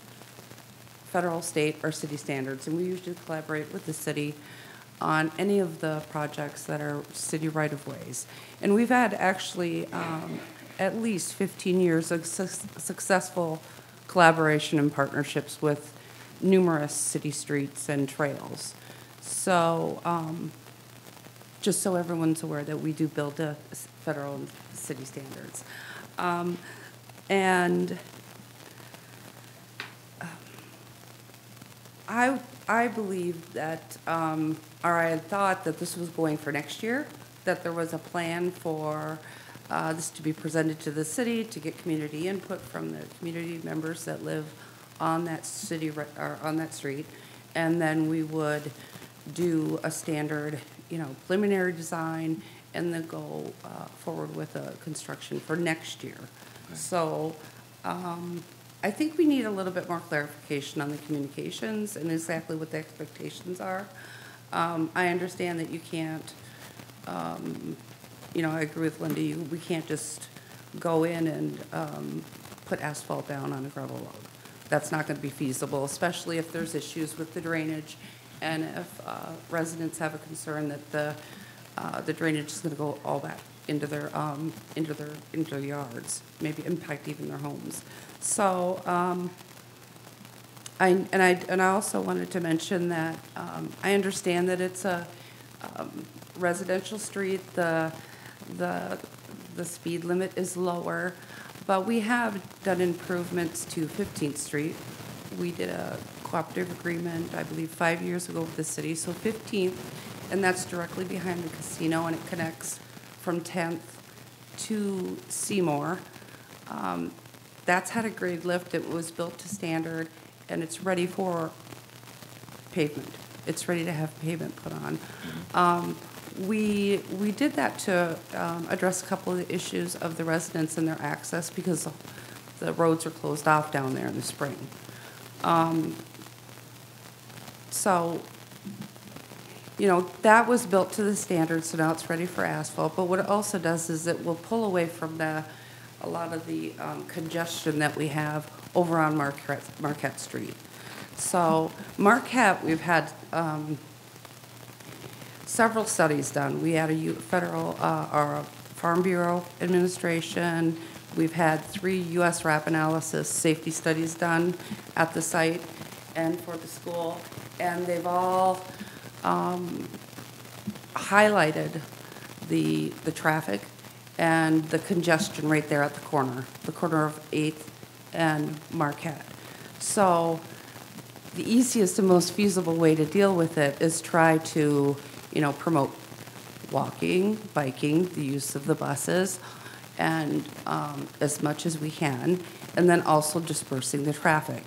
federal, state, or city standards, and we usually collaborate with the city on any of the projects that are city right-of-ways. And we've had actually at least 15 years of successful collaboration and partnerships with numerous city streets and trails. So just so everyone's aware that we do build to federal and city standards. I believe that, or I had thought that this was going for next year, that there was a plan for this to be presented to the city to get community input from the community members that live on that city or on that street, and then we would do a standard, preliminary design, and then go forward with a construction for next year. Okay. So I think we need a little bit more clarification on the communications and exactly what the expectations are. I understand that you can't, I agree with Linda, we can't just go in and put asphalt down on a gravel road. That's not going to be feasible, especially if there's issues with the drainage and if residents have a concern that the drainage is going to go all back into their yards, maybe impact even their homes. So I also wanted to mention that I understand that it's a residential street. The speed limit is lower, but we have done improvements to 15th Street. We did a cooperative agreement, I believe, 5 years ago with the city. So 15th, and that's directly behind the casino, and it connects from 10th to Seymour. That's had a grade lift. It was built to standard, and it's ready for pavement. It's ready to have pavement put on. We did that to address a couple of the issues of the residents and their access because the roads are closed off down there in the spring. So, that was built to the standard, so now it's ready for asphalt. But what it also does is it will pull away from a lot of the congestion that we have over on Marquette Street. So Marquette, we've had several studies done. We had a federal or Farm Bureau administration. We've had 3 U.S. RAP analysis safety studies done at the site and for the school, and they've all highlighted the traffic and the congestion right there at the corner of 8th and Marquette. So the easiest and most feasible way to deal with it is try to, promote walking, biking, the use of the buses, and as much as we can, and then also dispersing the traffic.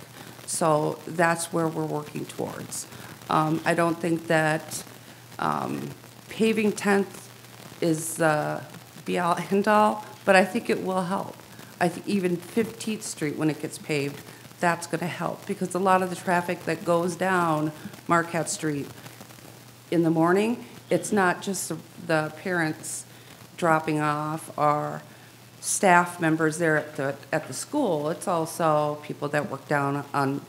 So that's where we're working towards. I don't think that paving 10th is the be-all, end-all, but I think it will help. I think even 15th Street, when it gets paved, that's going to help, because a lot of the traffic that goes down Marquette Street in the morning, it's not just the parents dropping off or staff members there at the school. It's also people that work down on,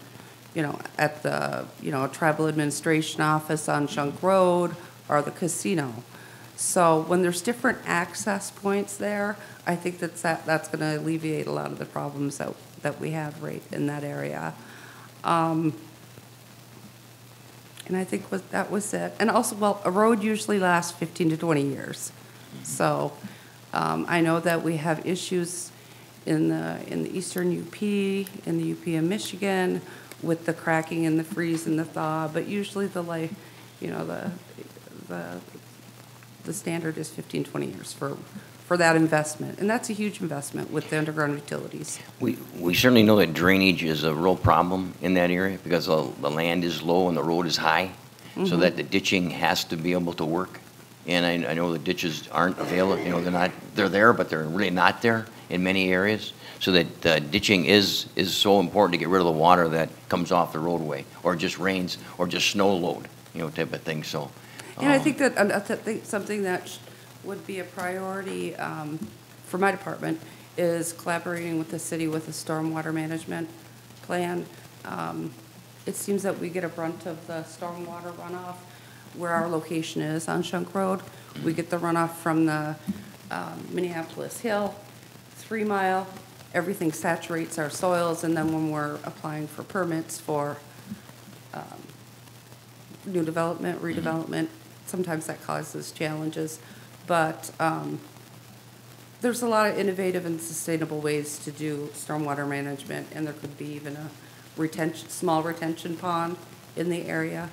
at the, tribal administration office on Shunk Road or the casino. So when there's different access points there, I think that's going to alleviate a lot of the problems that we have right in that area. And I think that was it. And also, well, a road usually lasts 15 to 20 years. So I know that we have issues in the eastern UP, in the UP of Michigan, with the cracking and the freeze and the thaw. But usually the standard is 15, 20 years for that investment. And that's a huge investment with the underground utilities. We certainly know that drainage is a real problem in that area because the land is low and the road is high, so that the ditching has to be able to work. And I know the ditches aren't available, they're there, but they're really not there in many areas. So that ditching is so important to get rid of the water that comes off the roadway, or just rains, or just snow load, type of thing, so. And I think that something that would be a priority for my department is collaborating with the city with a stormwater management plan. It seems that we get a brunt of the stormwater runoff where our location is on Shunk Road. We get the runoff from the Minneapolis Hill, 3 Mile. Everything saturates our soils, and then when we're applying for permits for new development, redevelopment, sometimes that causes challenges. But there's a lot of innovative and sustainable ways to do stormwater management, and there could be even a small retention pond in the area.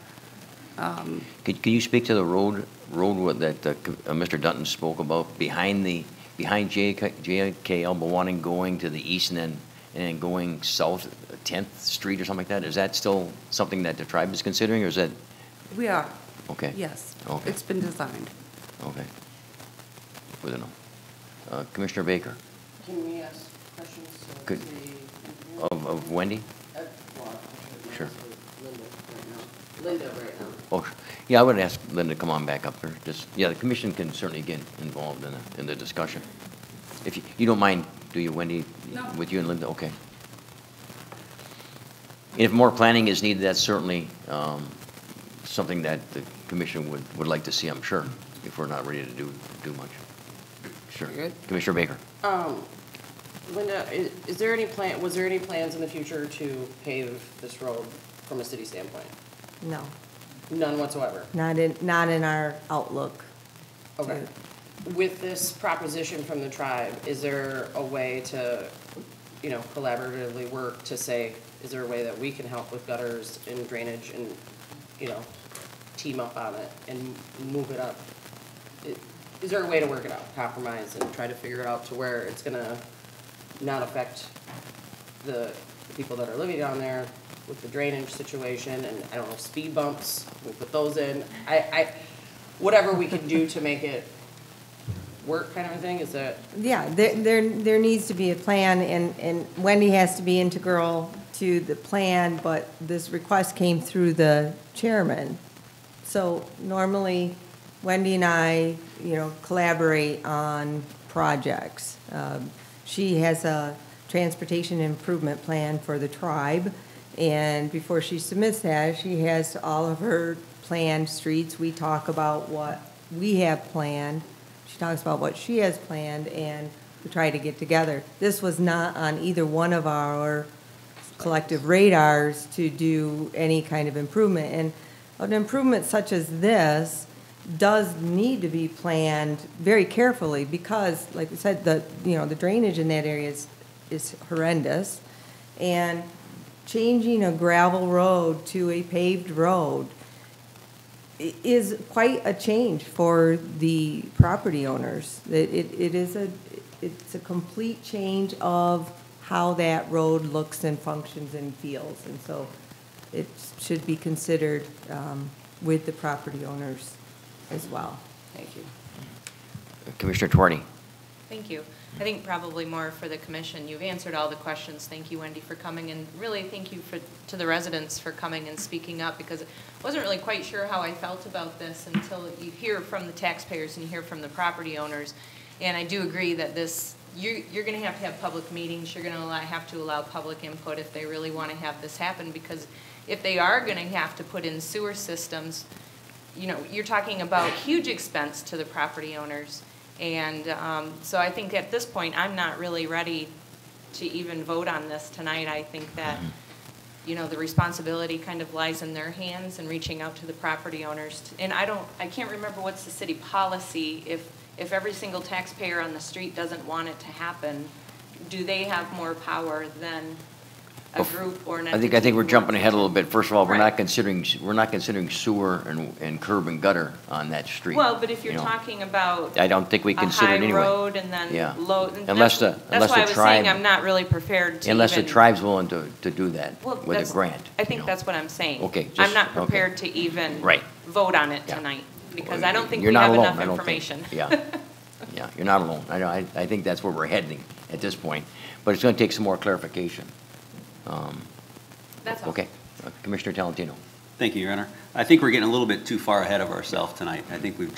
Could you speak to the road that Mr. Dutton spoke about behind JK Elbow One, going to the east and then going south 10th Street or something like that? Is that still something that the tribe is considering, or is that? We are. Okay. Yes. Okay. It's been designed. Okay. We don't know. Commissioner Baker. Can we ask questions? Could, of Wendy? Sure. Linda right now. Oh, yeah, I would ask Linda to come on back up here. The commission can certainly get involved in the discussion. If you don't mind, do you, Wendy? No. With you and Linda? Okay. If more planning is needed, that's certainly something that the commission would like to see, I'm sure, if we're not ready to do much. Sure. Good. Commissioner Baker. Linda, was there any plans in the future to pave this road from a city standpoint? No, None whatsoever? not in our outlook. Okay. With this proposition from the tribe, is there a way to, collaboratively work to say, is there a way that we can help with gutters and drainage and, team up on it and move it up? Is there a way to work it out, compromise, and try to figure it out to where it's gonna not affect the people that are living down there with the drainage situation, and I don't know, speed bumps, we put those in. Whatever we can do to make it work, kind of a thing, is that? Yeah, there needs to be a plan, and Wendy has to be integral to the plan, but this request came through the chairman. So normally, Wendy and I, collaborate on projects. She has a transportation improvement plan for the tribe, and before she submits that, she has all of her planned streets. We talk about what we have planned. She talks about what she has planned, and we try to get together. This was not on either one of our collective radars to do any kind of improvement. And an improvement such as this does need to be planned very carefully because, like we said, the drainage in that area is horrendous. And changing a gravel road to a paved road is quite a change for the property owners. It is it's a complete change of how that road looks and functions and feels. And so it should be considered with the property owners as well. Thank you. Commissioner Twardy. Thank you. I think probably more for the commission. You've answered all the questions. Thank you, Wendy, for coming, and really thank you to the residents for coming and speaking up, because I wasn't really quite sure how I felt about this until you hear from the taxpayers and you hear from the property owners. And I do agree that you're going to have public meetings. You're going to have to allow public input if they really want to have this happen, because if they are going to have to put in sewer systems, you know, you're talking about huge expense to the property owners. And so I think at this point, I'm not really ready to even vote on this tonight. I think that, you know, the responsibility kind of lies in their hands and reaching out to the property owners. And I can't remember what's the city policy. If every single taxpayer on the street doesn't want it to happen, do they have more power than a group or an entity? I think we're jumping ahead a little bit. First of all, we're not considering sewer and curb and gutter on that street. Well, but if you're talking about I don't think we consider it anyway. A high road and then low, unless the that's why I was tribe, saying I'm not really prepared to unless even, the tribe's willing to do that with a grant. I think that's what I'm saying. Okay, I'm not prepared to even vote on it tonight, because I don't think we have enough information. Yeah, you're not alone. I think that's where we're heading at this point, but it's going to take some more clarification. That's all. Okay. Commissioner Talentino. Thank you, Your Honor. I think we're getting a little bit too far ahead of ourselves tonight. I think we've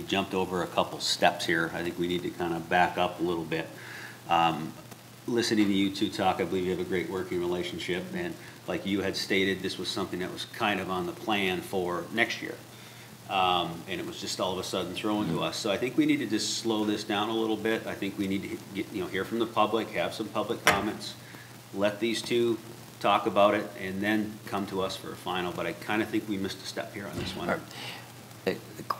jumped over a couple steps here. I think we need to kind of back up a little bit. Listening to you two talk, I believe you have a great working relationship, and like you had stated, this was something that was kind of on the plan for next year. And it was just all of a sudden thrown to us. So I think we need to just slow this down a little bit. I think we need to get, hear from the public, have some public comments, let these two talk about it, and then come to us for a final. But I kind of think we missed a step here on this one.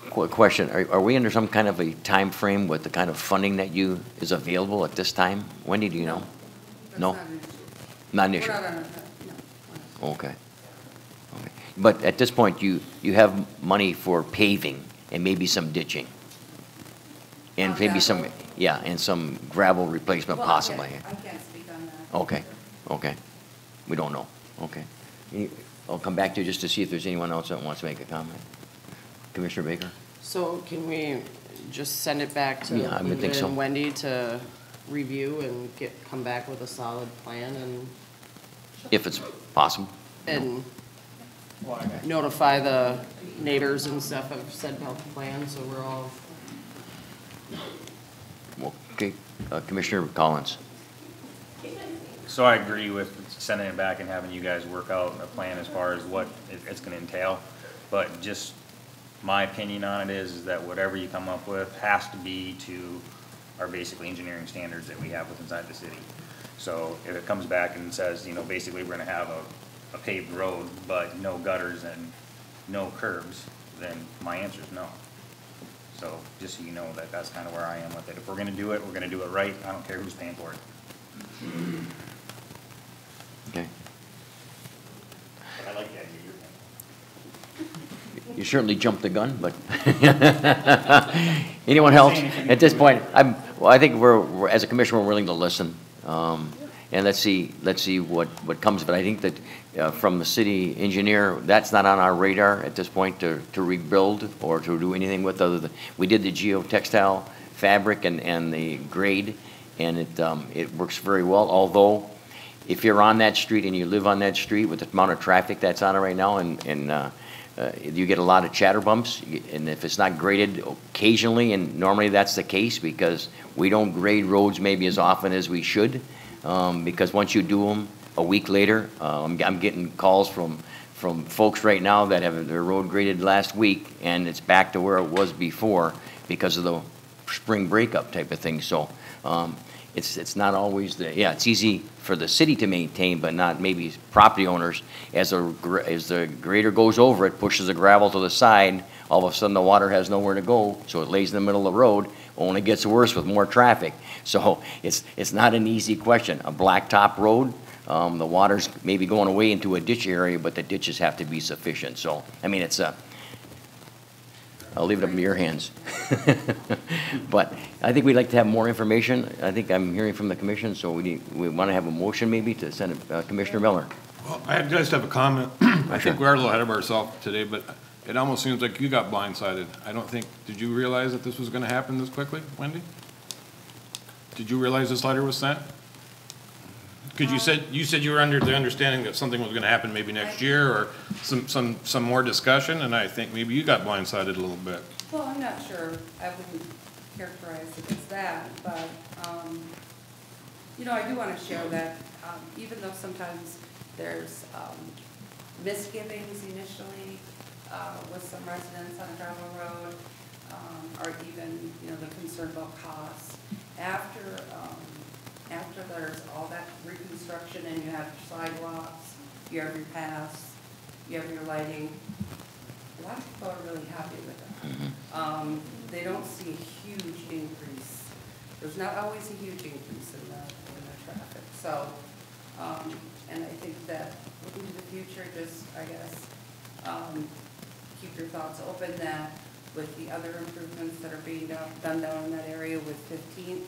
Question, are we under some kind of a time frame with the kind of funding that is available at this time? Wendy, do you know? No? Not an issue? Okay. But at this point, you have money for paving and maybe some ditching? And maybe some, and some gravel replacement possibly? I can't speak on that. Okay. We don't know. Okay. I'll come back to you just to see if there's anyone else that wants to make a comment. Commissioner Baker? So can we just send it back to I would think so. Wendy to review and come back with a solid plan and if it's possible. And notify the neighbors and stuff of said about the plan, so we're all. Okay. Commissioner Collins. So I agree with sending it back and having you guys work out a plan as far as what it's going to entail. But just my opinion on it is that whatever you come up with has to be to our basically engineering standards that we have with inside the city. So if it comes back and says, basically we're going to have a paved road, but no gutters and no curbs, then my answer is no. So just so you know that that's kind of where I am with it. If we're going to do it, we're going to do it right. I don't care who's paying for it. Okay. But I like the idea you're making. You certainly jumped the gun, but anyone else at this point? I think we're as a commission we're willing to listen, and let's see what comes of it. I think that from the city engineer, that's not on our radar at this point to rebuild or to do anything with other than we did the geotextile fabric and the grade, and it works very well. Although if you're on that street and you live on that street with the amount of traffic that's on it right now, and you get a lot of chatter bumps, and if it's not graded occasionally, and normally that's the case because we don't grade roads maybe as often as we should, because once you do them a week later, I'm getting calls from folks right now that have their road graded last week, and it's back to where it was before because of the spring breakup type of thing. So it's not always it's easy for the city to maintain, but not maybe property owners. As the grader goes over it, pushes the gravel to the side, all of a sudden the water has nowhere to go, so it lays in the middle of the road. Only gets worse with more traffic. So it's not an easy question. A blacktop road, the water's maybe going away into a ditch area, but the ditches have to be sufficient. So I mean, it's I'll leave it up in your hands. But I think we'd like to have more information. I think I'm hearing from the commission, so we want to have a motion maybe to send it, Commissioner Miller. Well, I just have a comment. I think we're a little ahead of ourselves today, but it almost seems like you got blindsided. I don't think, did you realize that this was going to happen this quickly, Wendy? Did you realize this letter was sent? Because you said you were under the understanding that something was going to happen maybe next year or some more discussion, and I think maybe you got blindsided a little bit. Well, I'm not sure. I wouldn't characterize it as that, but, you know, I do want to share that even though sometimes there's misgivings initially with some residents on a gravel road, or even, you know, the concern about costs. After there's all that reconstruction and you have your sidewalks, you have your paths, you have your lighting, a lot of people are really happy with it. They don't see a huge increase. There's not always a huge increase in the traffic. So, and I think that looking to the future, just, I guess, keep your thoughts open that with the other improvements that are being done down in that area with 15th,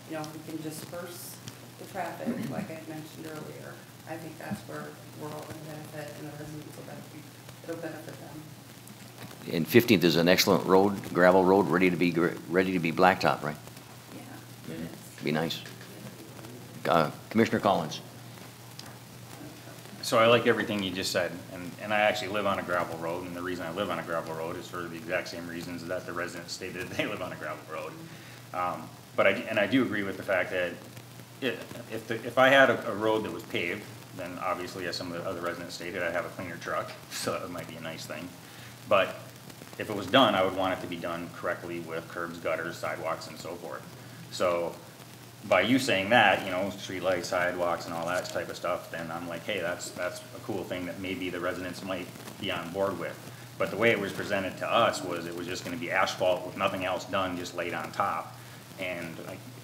you know, if we can disperse the traffic, like I mentioned earlier, I think that's where we're all going to benefit, and the residents will benefit, it'll benefit them. And 15th is an excellent road, gravel road, ready to be blacktop, right? Yeah, it is. Be nice. Commissioner Collins. So I like everything you just said, and I actually live on a gravel road, and the reason I live on a gravel road is for the exact same reasons that the residents stated they live on a gravel road. But I do agree with the fact that if I had a road that was paved, then obviously, as some of the other residents stated, I'd have a cleaner truck, so that might be a nice thing. But if it was done, I would want it to be done correctly with curbs, gutters, sidewalks, and so forth. So by you saying that, you know, streetlights, sidewalks, and all that type of stuff, then I'm like, hey, that's a cool thing that maybe the residents might be on board with. But the way it was presented to us was it was just going to be asphalt with nothing else done, just laid on top. And,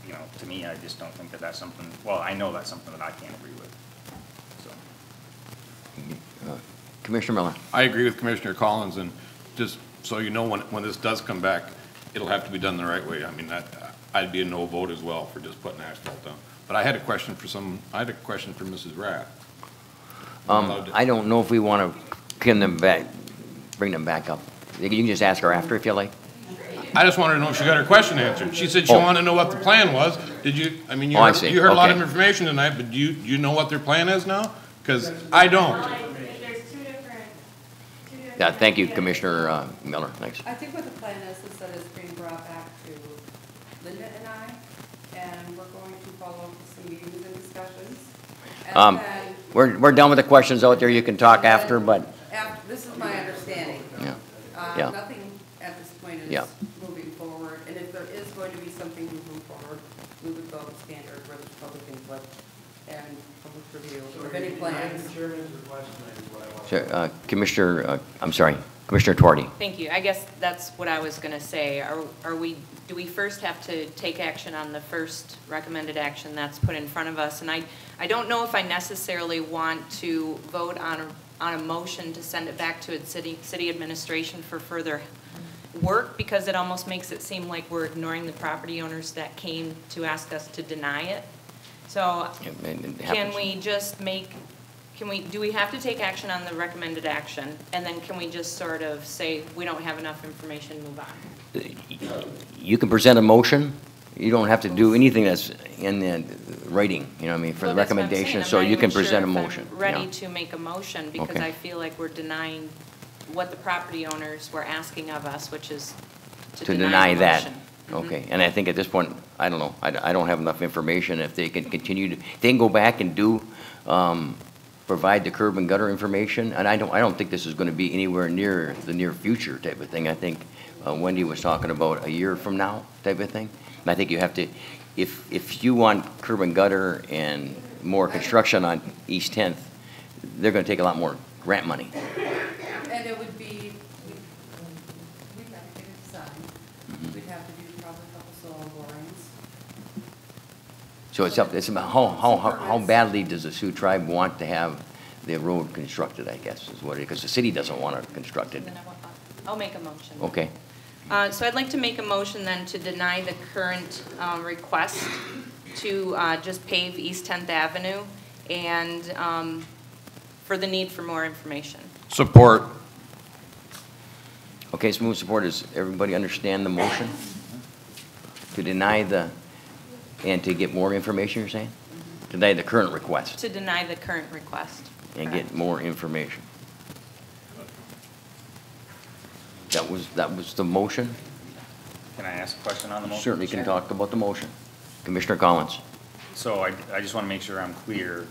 you know, to me, I just don't think that that's something, well, I know that's something that I can't agree with. So. Commissioner Miller. I agree with Commissioner Collins, and just so you know, when this does come back, it'll have to be done the right way. I mean, I'd be a no vote as well for just putting asphalt down. But I had a question for Mrs. Rath. I don't know if we want to bring them back up. You can just ask her after if you like. I just wanted to know if she got her question answered. She said she wanted to know what the plan was. Did you, I mean, you heard a lot of information tonight, but do you know what their plan is now? Because I don't. Yeah, thank you, Commissioner Miller. Thanks. I think what the plan is that it's being brought back to Linda and I, and we're going to follow up with some meetings and discussions. And then, we're done with the questions out there. You can talk after, but. This is my understanding. Yeah. Yeah. Nothing at this point is moving forward, and if there is going to be something moving forward, we would go with standard where there's public input and public review of any plans. Sure, Commissioner, I'm sorry, Commissioner Twardy. Thank you. I guess that's what I was going to say. Do we first have to take action on the first recommended action that's put in front of us? And I don't know if I necessarily want to vote on a motion to send it back to city administration for further work, because it almost makes it seem like we're ignoring the property owners that came to ask us to deny it. So can we just do we have to take action on the recommended action, and then can we just sort of say we don't have enough information, move on? You can present a motion. You don't have to do anything that's in the writing, you know what I mean, for the recommendation, so you can present a motion. I'm ready to make a motion, because I feel like we're denying what the property owners were asking of us, which is to deny that. Okay, and I think at this point, I don't know, I don't have enough information. If they can continue to, they can go back and do, provide the curb and gutter information, and I don't think this is going to be anywhere near the near future type of thing. I think Wendy was talking about a year from now type of thing. And I think you have to, if you want curb and gutter and more construction on East 10th, they're going to take a lot more grant money. And it would be, we'd have to get it designed. We'd have to do probably a couple soil borings. So it's about how badly does the Sioux tribe want to have the road constructed, I guess, is what it is, because the city doesn't want to construct it. I'll make a motion. Okay. So I'd like to make a motion then to deny the current request to just pave East 10th Avenue and for the need for more information. Support. Okay, so move support. Does everybody understand the motion? To deny the, and to get more information, you're saying? Deny the current request To deny the current request. and get more information. That was the motion? Can I ask a question on the motion? Certainly can talk about the motion. Commissioner Collins. So I just want to make sure I'm clear.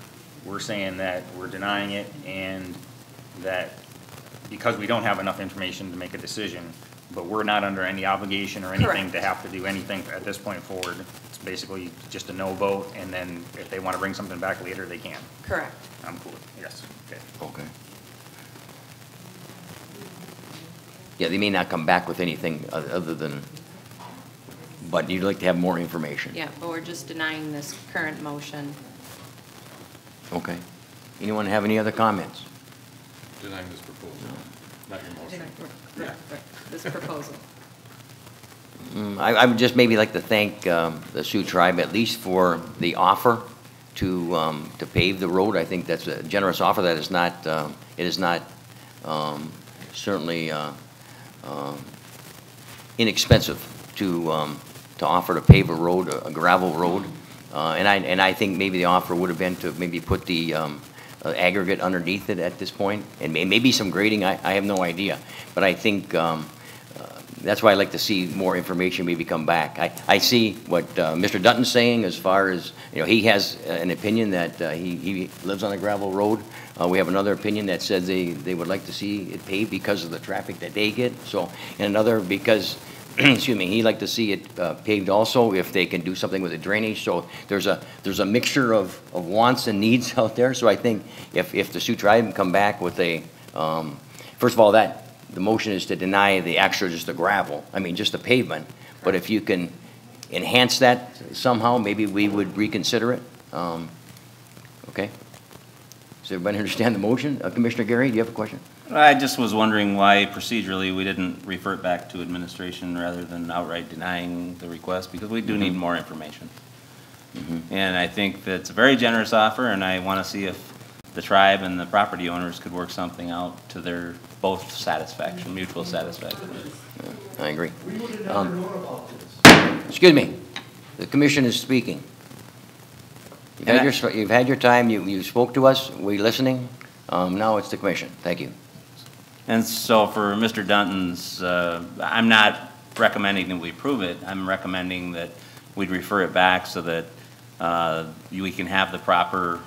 We're saying that we're denying it and that because we don't have enough information to make a decision, but we're not under any obligation or anything Correct. to have to do anything at this point forward. It's basically just a no vote, and then if they want to bring something back later, they can. Correct. I'm cool, yes, okay. Okay. Yeah, they may not come back with anything other than, but you'd like to have more information. Yeah, but we're just denying this current motion. Okay. Anyone have any other comments? Denying this proposal, not your motion. Right. This proposal. I would just maybe like to thank the Sioux Tribe at least for the offer to pave the road. I think that's a generous offer. That is not, it is not certainly inexpensive to offer to pave a road, a gravel road. And I think maybe the offer would have been to maybe put the aggregate underneath it at this point, and maybe some grading. I have no idea, but I think that's why I'd like to see more information maybe come back. I see what Mr. Dutton's saying as far as, you know, he has an opinion that he lives on a gravel road. We have another opinion that says they would like to see it paved because of the traffic that they get. So, and another because, excuse me, he'd like to see it paved also if they can do something with the drainage. So there's a mixture of wants and needs out there. So I think if the Sioux Tribe can come back with a, first of all, that the motion is to deny the actual, just the gravel, I mean, just the pavement. But if you can enhance that somehow, maybe we would reconsider it. Okay? Does everybody understand the motion? Commissioner Gary, do you have a question? I just was wondering why procedurally we didn't refer it back to administration rather than outright denying the request, because we do need more information. And I think that's a very generous offer, and I want to see if the tribe and the property owners could work something out to their both satisfaction, mutual satisfaction. Yeah, I agree. Excuse me. The commission is speaking. You've had your time. You spoke to us. We're listening. Now it's the commission. Thank you. And so for Mr. Dunton's, I'm not recommending that we approve it. I'm recommending that we'd refer it back so that we can have the proper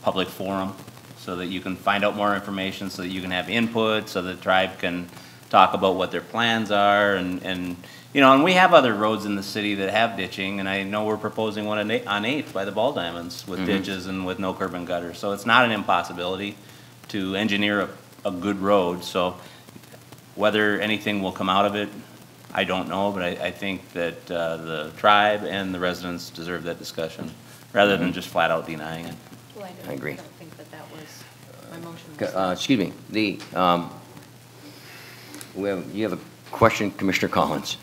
public forum, so that you can find out more information, so that you can have input, so the tribe can talk about what their plans are, and you know, and we have other roads in the city that have ditching, and I know we're proposing one on 8th by the Ball Diamonds with ditches and with no curb and gutter. So it's not an impossibility to engineer a good road. So whether anything will come out of it, I don't know, but I think that the tribe and the residents deserve that discussion, rather than just flat out denying it. Well, I agree. I don't think that was my motion. Excuse me. You have a question, Commissioner Collins?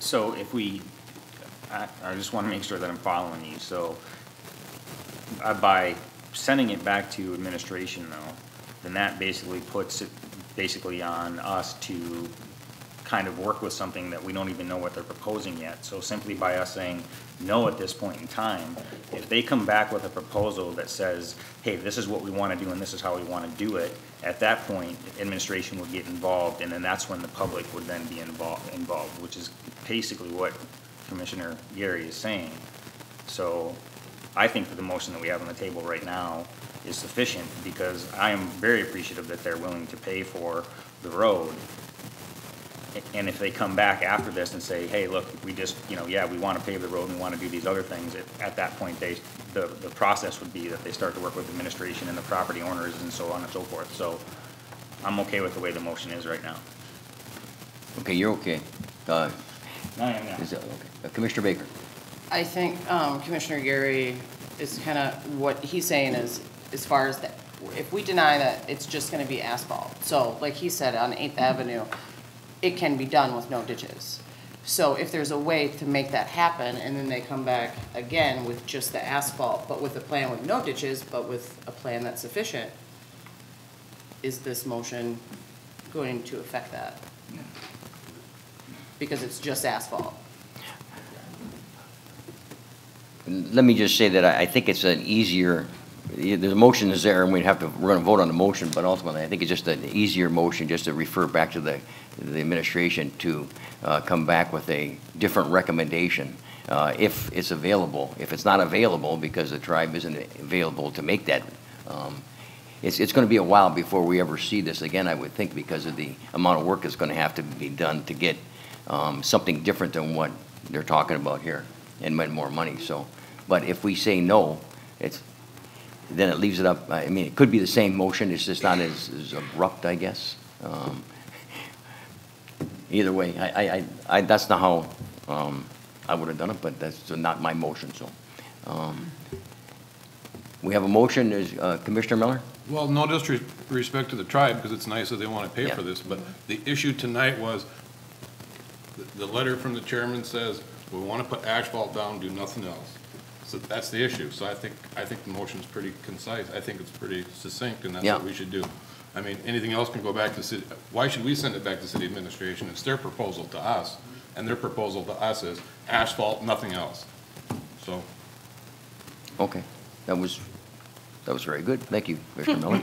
So if I just want to make sure that I'm following you. So by sending it back to administration though, then that basically puts it basically on us to kind of work with something that we don't even know what they're proposing yet. So simply by us saying no at this point in time, if they come back with a proposal that says, hey, this is what we want to do and this is how we want to do it, at that point, administration would get involved, and then that's when the public would then be involved, which is basically what Commissioner Gary is saying. So I think that the motion that we have on the table right now is sufficient, because I am very appreciative that they're willing to pay for the road. And if they come back after this and say, hey, look, we just, you know, yeah, we want to pave the road and we want to do these other things, at that point, the process would be that they start to work with administration and the property owners and so on and so forth. So I'm okay with the way the motion is right now. Okay, you're okay. I am now. Okay. Commissioner Baker. I think Commissioner Gary is kind of, what he's saying is, as far as if we deny that, it's just gonna be asphalt. So like he said, on 8th Avenue, it can be done with no ditches. So if there's a way to make that happen, and then they come back again with just the asphalt, but with a plan with no ditches, but with a plan that's sufficient, is this motion going to affect that? Because it's just asphalt. Let me just say that I think it's an easier, the motion is there, and we're going to vote on the motion, but ultimately, I think it's just an easier motion just to refer back to the administration to come back with a different recommendation if it's available. If it's not available because the tribe isn't available to make that, it's going to be a while before we ever see this again, I would think, because of the amount of work that's going to have to be done to get something different than what they're talking about here and more money. So, but if we say no, then it leaves it up. I mean, it could be the same motion. It's just not as abrupt, I guess. Either way, that's not how I would have done it, but that's not my motion. So, we have a motion. Is Commissioner Miller? Well, no disrespect to the tribe, because it's nice that they want to pay for this, but the issue tonight was the letter from the chairman says we want to put asphalt down, do nothing else. So that's the issue. So I think the motion's pretty concise. I think it's pretty succinct, and that's what we should do. I mean, anything else can go back to city. Why should we send it back to city administration? It's their proposal to us, and their proposal to us is asphalt, nothing else. So. Okay, that was very good. Thank you, Commissioner Miller.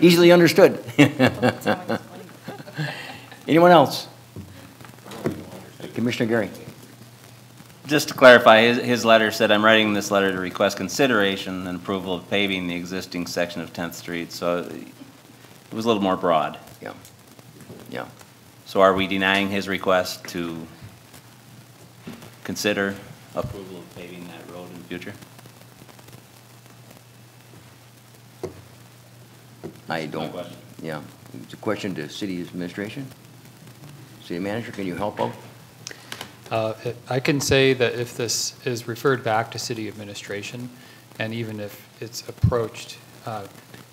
Easily understood. Anyone else? Commissioner Gary. Just to clarify, his letter said, I'm writing this letter to request consideration and approval of paving the existing section of 10th Street. So it was a little more broad. Yeah. Yeah. So are we denying his request to consider approval of paving that road in the future? I don't. Yeah. It's a question to city administration. City manager, can you help out? I can say that if this is referred back to city administration, and even if it's approached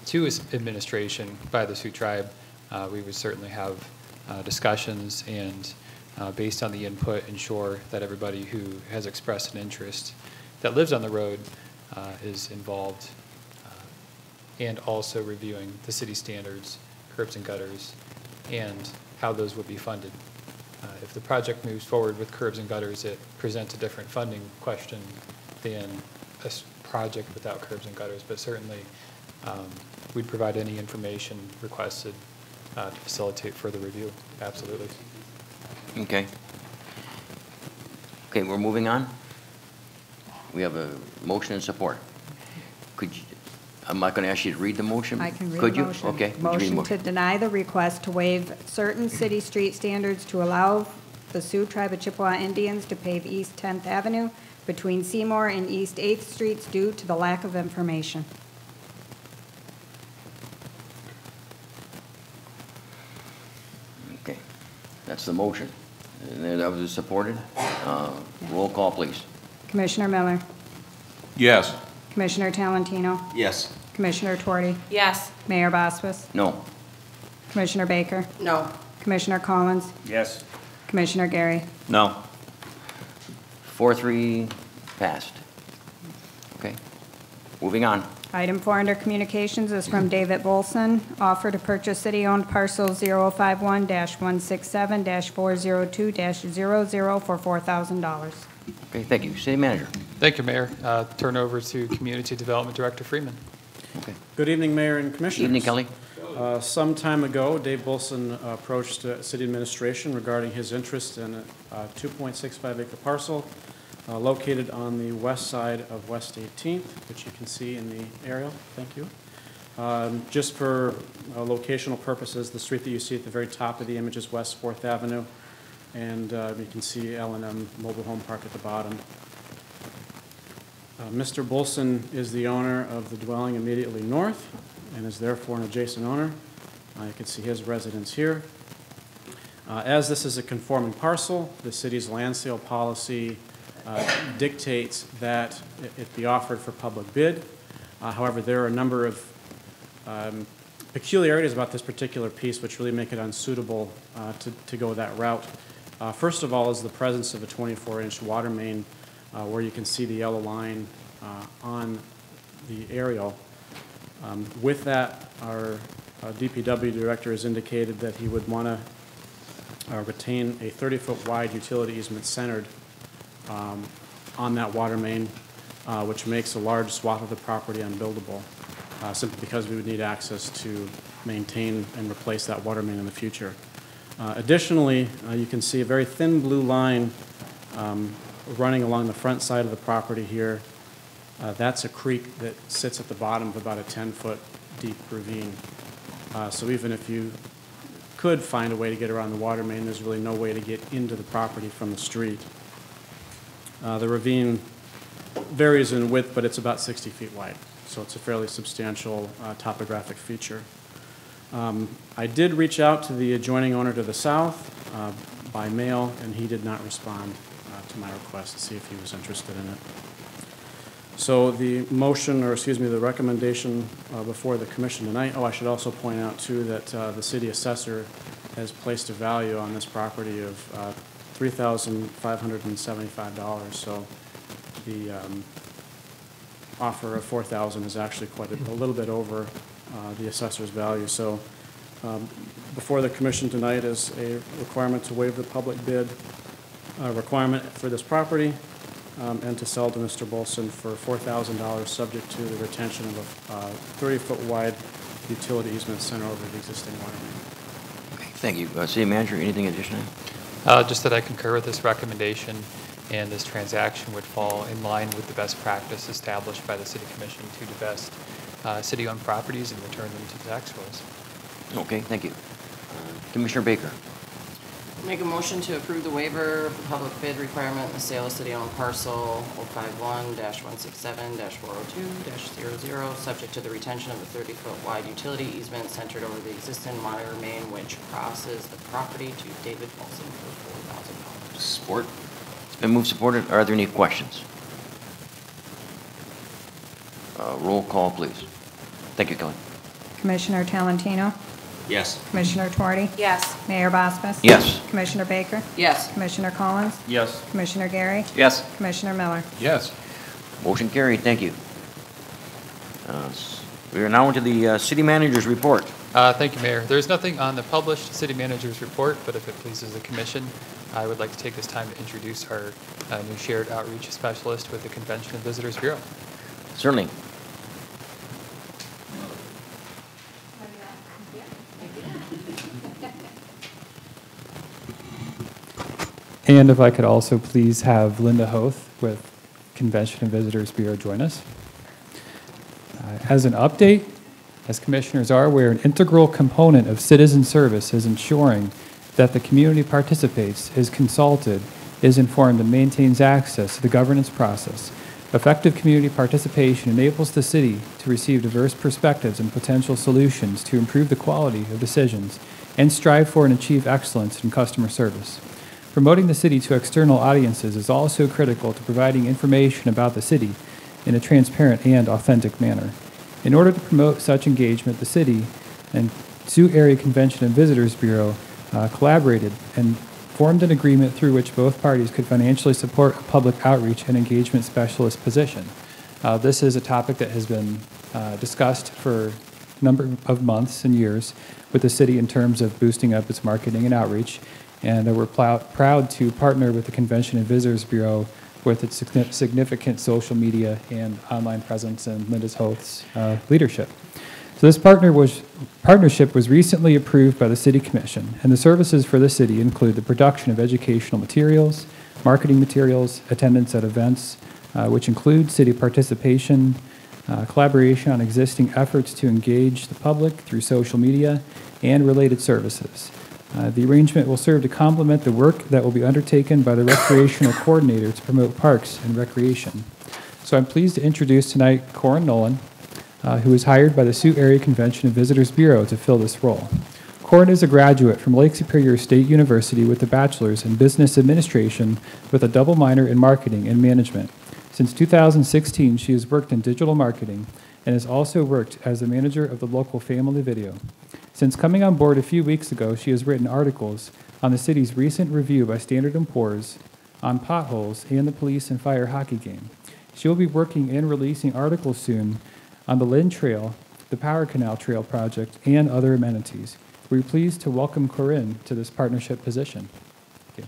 to administration by the Sioux tribe, we would certainly have discussions and, based on the input, ensure that everybody who has expressed an interest that lives on the road is involved, and also reviewing the city standards, curbs and gutters, and how those would be funded. If the project moves forward with curbs and gutters, it presents a different funding question than a project without curbs and gutters, but certainly we'd provide any information requested to facilitate further review. Absolutely. Okay. Okay, we're moving on. We have a motion and support. Could you, I'm not going to ask you to read the motion. I can read Could the you? motion. Okay. Motion to deny the request to waive certain city street standards to allow the Sioux Tribe of Chippewa Indians to pave East 10th Avenue between Seymour and East 8th Streets due to the lack of information. Okay. That's the motion. And that was supported. Roll call, please. Commissioner Miller, Yes. Commissioner Talentino, Yes. Commissioner Twardy, Yes. Mayor Boswis, No. Commissioner Baker, No. Commissioner Collins, Yes. Commissioner Gary. No. 4-3 passed. Okay. Moving on. Item 4 under communications is from David Bolson. Offer to purchase city-owned parcel 051-167-402-00 for $4,000. Okay, thank you. City manager. Thank you, Mayor. Turn over to Community Development Director Freeman. Okay. Good evening, Mayor and Commissioners. Evening, Kelly. Some time ago, Dave Bolson approached city administration regarding his interest in a 2.65 acre parcel located on the west side of West 18th, which you can see in the aerial. Thank you. Just for locational purposes, the street that you see at the very top of the image is West 4th Avenue, and you can see L&M Mobile Home Park at the bottom. Mr. Bolson is the owner of the dwelling immediately north and is therefore an adjacent owner. You can see his residence here. As this is a conforming parcel, the city's land sale policy dictates that it be offered for public bid. However, there are a number of peculiarities about this particular piece which really make it unsuitable to go that route. First of all is the presence of a 24-inch water main where you can see the yellow line on the aerial. With that, our DPW director has indicated that he would want to retain a 30-foot wide utility easement centered on that water main, which makes a large swath of the property unbuildable, simply because we would need access to maintain and replace that water main in the future. Additionally, you can see a very thin blue line running along the front side of the property here. That's a creek that sits at the bottom of about a 10-foot deep ravine. So even if you could find a way to get around the water main, there's really no way to get into the property from the street. The ravine varies in width, but it's about 60 feet wide, so it's a fairly substantial topographic feature. I did reach out to the adjoining owner to the south by mail, and he did not respond to my request to see if he was interested in it. So the motion, or excuse me, the recommendation before the commission tonight, I should also point out too that the city assessor has placed a value on this property of $3,575. So the offer of $4,000 is actually quite a little bit over the assessor's value. So before the commission tonight is a requirement to waive the public bid requirement for this property and to sell to Mr. Bolson for $4,000 subject to the retention of a 30-foot wide utility easement center over the existing water main. Okay, thank you. City Manager, anything additional? Just that I concur with this recommendation, and this transaction would fall in line with the best practice established by the City Commission to divest city-owned properties and return them to the tax rolls. Okay, thank you. Commissioner Baker. Make a motion to approve the waiver of the public bid requirement in the sale of city-owned parcel 051-167-402-00, subject to the retention of a 30-foot wide utility easement centered over the existing water main, which crosses the property to David Paulson for $4,000. Support. It's been moved, supported. Are there any questions? Roll call, please. Thank you, Kelly. Commissioner Talentino? Yes. Commissioner Tuarty? Yes. Mayor Bospas? Yes. Commissioner Baker? Yes. Commissioner Collins? Yes. Commissioner Gary? Yes. Commissioner Miller? Yes. Motion carried. Thank you. We are now into the City Manager's report. Thank you, Mayor. There's nothing on the published City Manager's report, but if it pleases the Commission, I would like to take this time to introduce our new Shared Outreach Specialist with the Convention and Visitors Bureau. Certainly. And if I could also please have Linda Hoth with Convention and Visitors Bureau join us. As an update, as commissioners are aware, an integral component of citizen service is ensuring that the community participates, is consulted, is informed, and maintains access to the governance process. Effective community participation enables the city to receive diverse perspectives and potential solutions to improve the quality of decisions and strive for and achieve excellence in customer service. Promoting the city to external audiences is also critical to providing information about the city in a transparent and authentic manner. In order to promote such engagement, the city and Sault Area Convention and Visitors Bureau collaborated and formed an agreement through which both parties could financially support a public outreach and engagement specialist position. This is a topic that has been discussed for a number of months and years with the city in terms of boosting up its marketing and outreach. And we're proud to partner with the Convention and Visitors Bureau with its significant social media and online presence and Linda Hoth's leadership. So this partnership was recently approved by the City Commission, and the services for the city include the production of educational materials, marketing materials, attendance at events, which include city participation, collaboration on existing efforts to engage the public through social media, and related services. The arrangement will serve to complement the work that will be undertaken by the recreational coordinator to promote parks and recreation. So I'm pleased to introduce tonight Corin Nolan, who was hired by the Sault Area Convention and Visitors Bureau to fill this role. Corin is a graduate from Lake Superior State University with a bachelor's in business administration with a double minor in marketing and management. Since 2016, she has worked in digital marketing and has also worked as the manager of the local family video. Since coming on board a few weeks ago, she has written articles on the city's recent review by Standard & Poor's on potholes and the police and fire hockey game. She will be working and releasing articles soon on the Lynn Trail, the Power Canal Trail project, and other amenities. We're pleased to welcome Corinne to this partnership position. Thank you.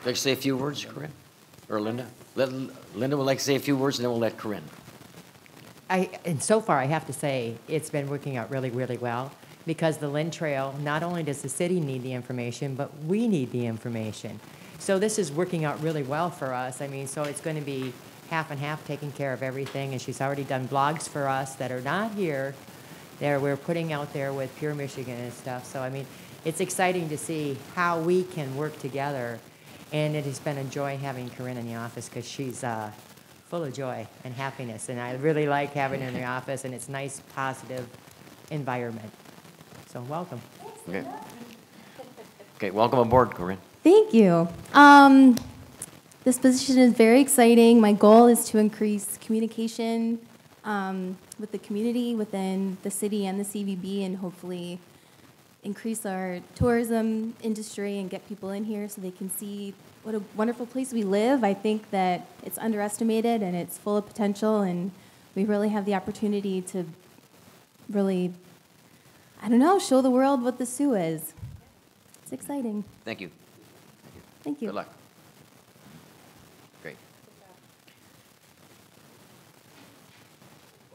Would you like to say a few words, Corinne? Or Linda? Linda would like to say a few words, and then we'll let Corinne. And so far, I have to say, it's been working out really, really well, because the Lynn Trail, not only does the city need the information, but we need the information. So this is working out really well for us. I mean, so it's going to be half and half taking care of everything, and she's already done blogs for us that are not here, that we're putting out there with Pure Michigan and stuff. So, I mean, it's exciting to see how we can work together, and it has been a joy having Corinne in the office, because she's full of joy and happiness, and I really like having her in the office, and it's nice, positive environment. So welcome. Okay. Okay, welcome aboard, Corinne. Thank you. This position is very exciting. My goal is to increase communication with the community within the city and the CVB, and hopefully increase our tourism industry and get people in here so they can see what a wonderful place we live. I think that it's underestimated and it's full of potential, and we really have the opportunity to really, I don't know, show the world what the Sioux is. It's exciting. Thank you. Thank you. Good luck. Great.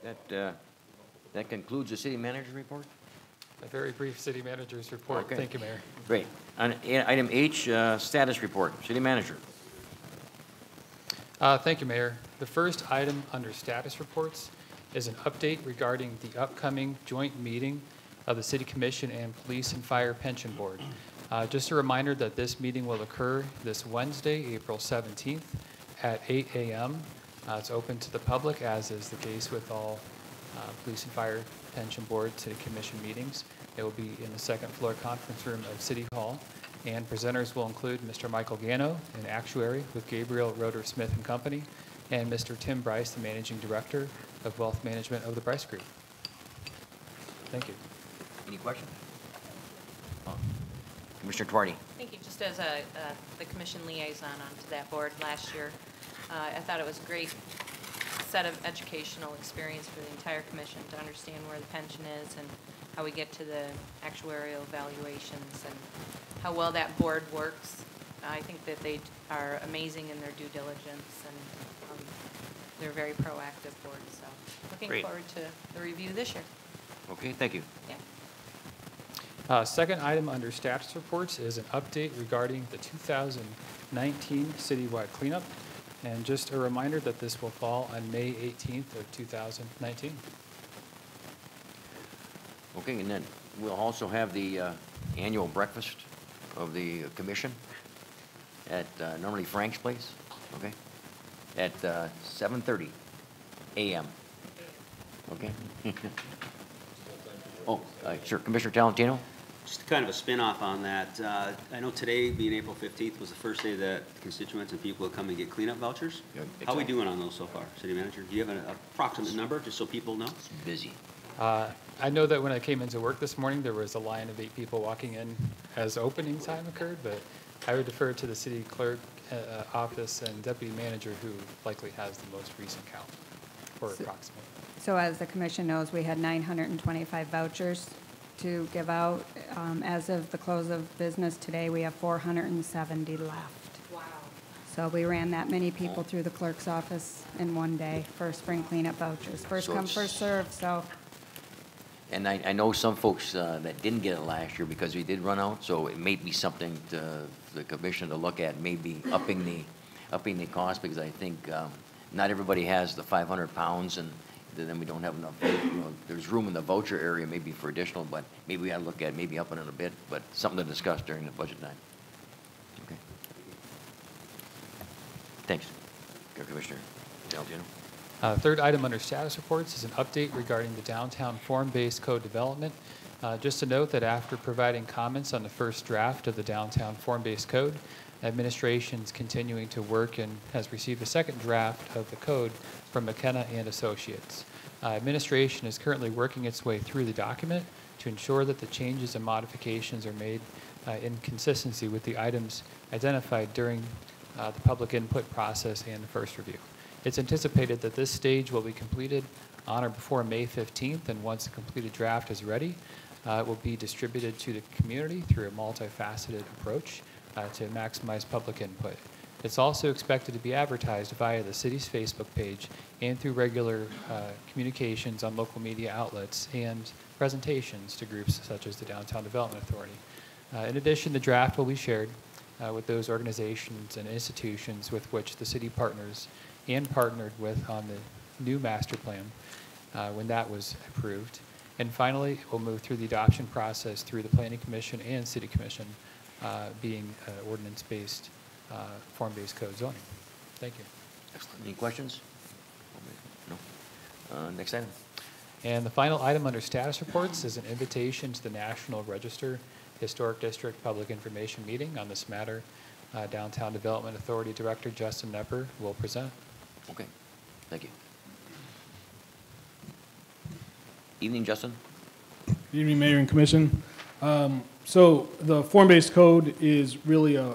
That concludes the city manager's report? A very brief city manager's report. Okay. Thank you, Mayor. Great. On item H, status report. City manager. Thank you, Mayor. The first item under status reports is an update regarding the upcoming joint meeting of the City Commission and Police and Fire Pension Board. Just a reminder that this meeting will occur this Wednesday, April 17th at 8 a.m. It's open to the public, as is the case with all Police and Fire Pension Board City Commission meetings. It will be in the second floor conference room of City Hall, and presenters will include Mr. Michael Gano, an actuary with Gabriel Roeder Smith and Company, and Mr. Tim Bryce, the Managing Director of Wealth Management of the Bryce Group. Thank you. Any questions? Commissioner Twardy. Thank you. Just as the commission liaison onto that board last year, I thought it was a great set of educational experience for the entire commission to understand where the pension is and how we get to the actuarial valuations and how well that board works. I think that they are amazing in their due diligence, and they're a very proactive board. So looking Great. forward to the review this year. Okay, thank you. Yeah. Second item under status reports is an update regarding the 2019 citywide cleanup. And just a reminder that this will fall on May 18th of 2019. Okay, and then we'll also have the annual breakfast of the commission at normally Frank's Place, okay, at 7:30 a.m. Okay. Oh, sure, Commissioner Talentino. Just kind of a spin-off on that. I know today, being April 15th, was the first day that constituents and people will come and get cleanup vouchers. Yeah, How are we doing on those so far, City Manager? Do you have an approximate number, just so people know? It's busy. I know that when I came into work this morning, there was a line of 8 people walking in as opening time occurred, but I would defer to the city clerk office and deputy manager, who likely has the most recent count, or approximate. So as the commission knows, we had 925 vouchers to give out. As of the close of business today, we have 470 left. Wow. So we ran that many people through the clerk's office in one day for spring cleanup vouchers. First So come, it's- first served, so. And I know some folks that didn't get it last year because we did run out, so it may be something to the commission to look at, maybe upping the cost, because I think not everybody has the 500 pounds, and then we don't have enough, there's room in the voucher area maybe for additional, but maybe we ought to look at maybe upping it a bit, but something to discuss during the budget time. Okay. Thanks, Commissioner Talentino. Third item under status reports is an update regarding the downtown form-based code development. Just to note that after providing comments on the first draft of the downtown form-based code, Administration is continuing to work and has received a second draft of the code from McKenna and Associates. Administration is currently working its way through the document to ensure that the changes and modifications are made in consistency with the items identified during the public input process and the first review. It's anticipated that this stage will be completed on or before May 15th, and once the completed draft is ready, it will be distributed to the community through a multifaceted approach to maximize public input. It's also expected to be advertised via the city's Facebook page and through regular communications on local media outlets and presentations to groups such as the Downtown Development Authority. In addition, the draft will be shared with those organizations and institutions with which the city partners and partnered with on the new master plan when that was approved. And finally, it will move through the adoption process through the Planning Commission and City Commission, being ordinance-based, form-based code zoning. Thank you. Excellent. Any questions? No. Next item. And the final item under status reports is an invitation to the National Register Historic District Public Information Meeting. On this matter, Downtown Development Authority Director Justin Nepper will present. Okay. Thank you. Evening, Justin. Good evening, Mayor and Commission. So the form-based code is really a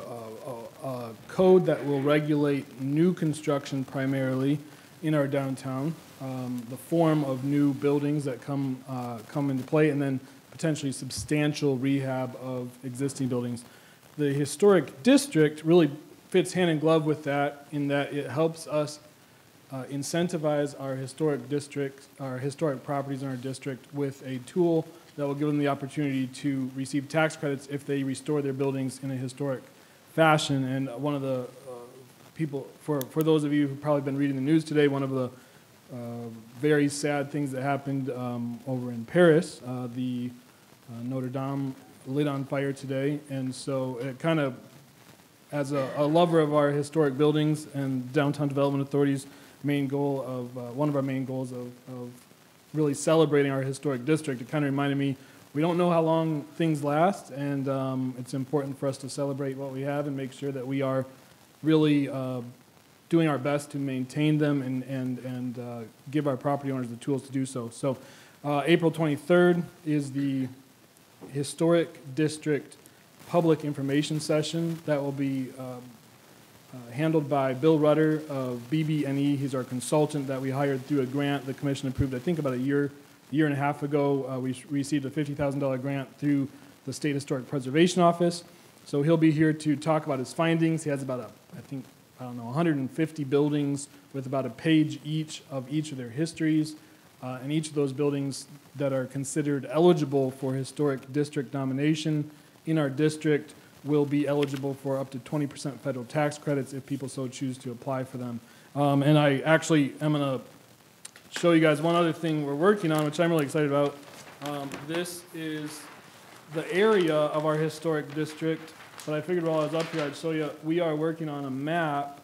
code that will regulate new construction primarily in our downtown, the form of new buildings that come into play, and then potentially substantial rehab of existing buildings. The historic district really fits hand in glove with that in that it helps us incentivize our historic districts, our historic properties in our district with a tool that will give them the opportunity to receive tax credits if they restore their buildings in a historic fashion. And one of the people, for those of you who've probably been reading the news today, one of the very sad things that happened over in Paris, the Notre Dame lit on fire today. And so it kind of, as a lover of our historic buildings and Downtown Development Authority's main goal of, one of our main goals of really celebrating our historic district, it kind of reminded me, we don't know how long things last, and it's important for us to celebrate what we have and make sure that we are really doing our best to maintain them and give our property owners the tools to do so. So April 23rd is the Historic District Public Information Session that will be handled by Bill Rutter of BB&E. He's our consultant that we hired through a grant the commission approved, I think, about a year and a half ago. We received a $50,000 grant through the State Historic Preservation Office. So he'll be here to talk about his findings. He has about, I think, 150 buildings with about a page each of their histories. And each of those buildings that are considered eligible for historic district nomination in our district will be eligible for up to 20% federal tax credits if people so choose to apply for them. And I actually am going to show you guys one other thing we're working on, which I'm really excited about. This is the area of our historic district, but I figured while I was up here I'd show you. We are working on a map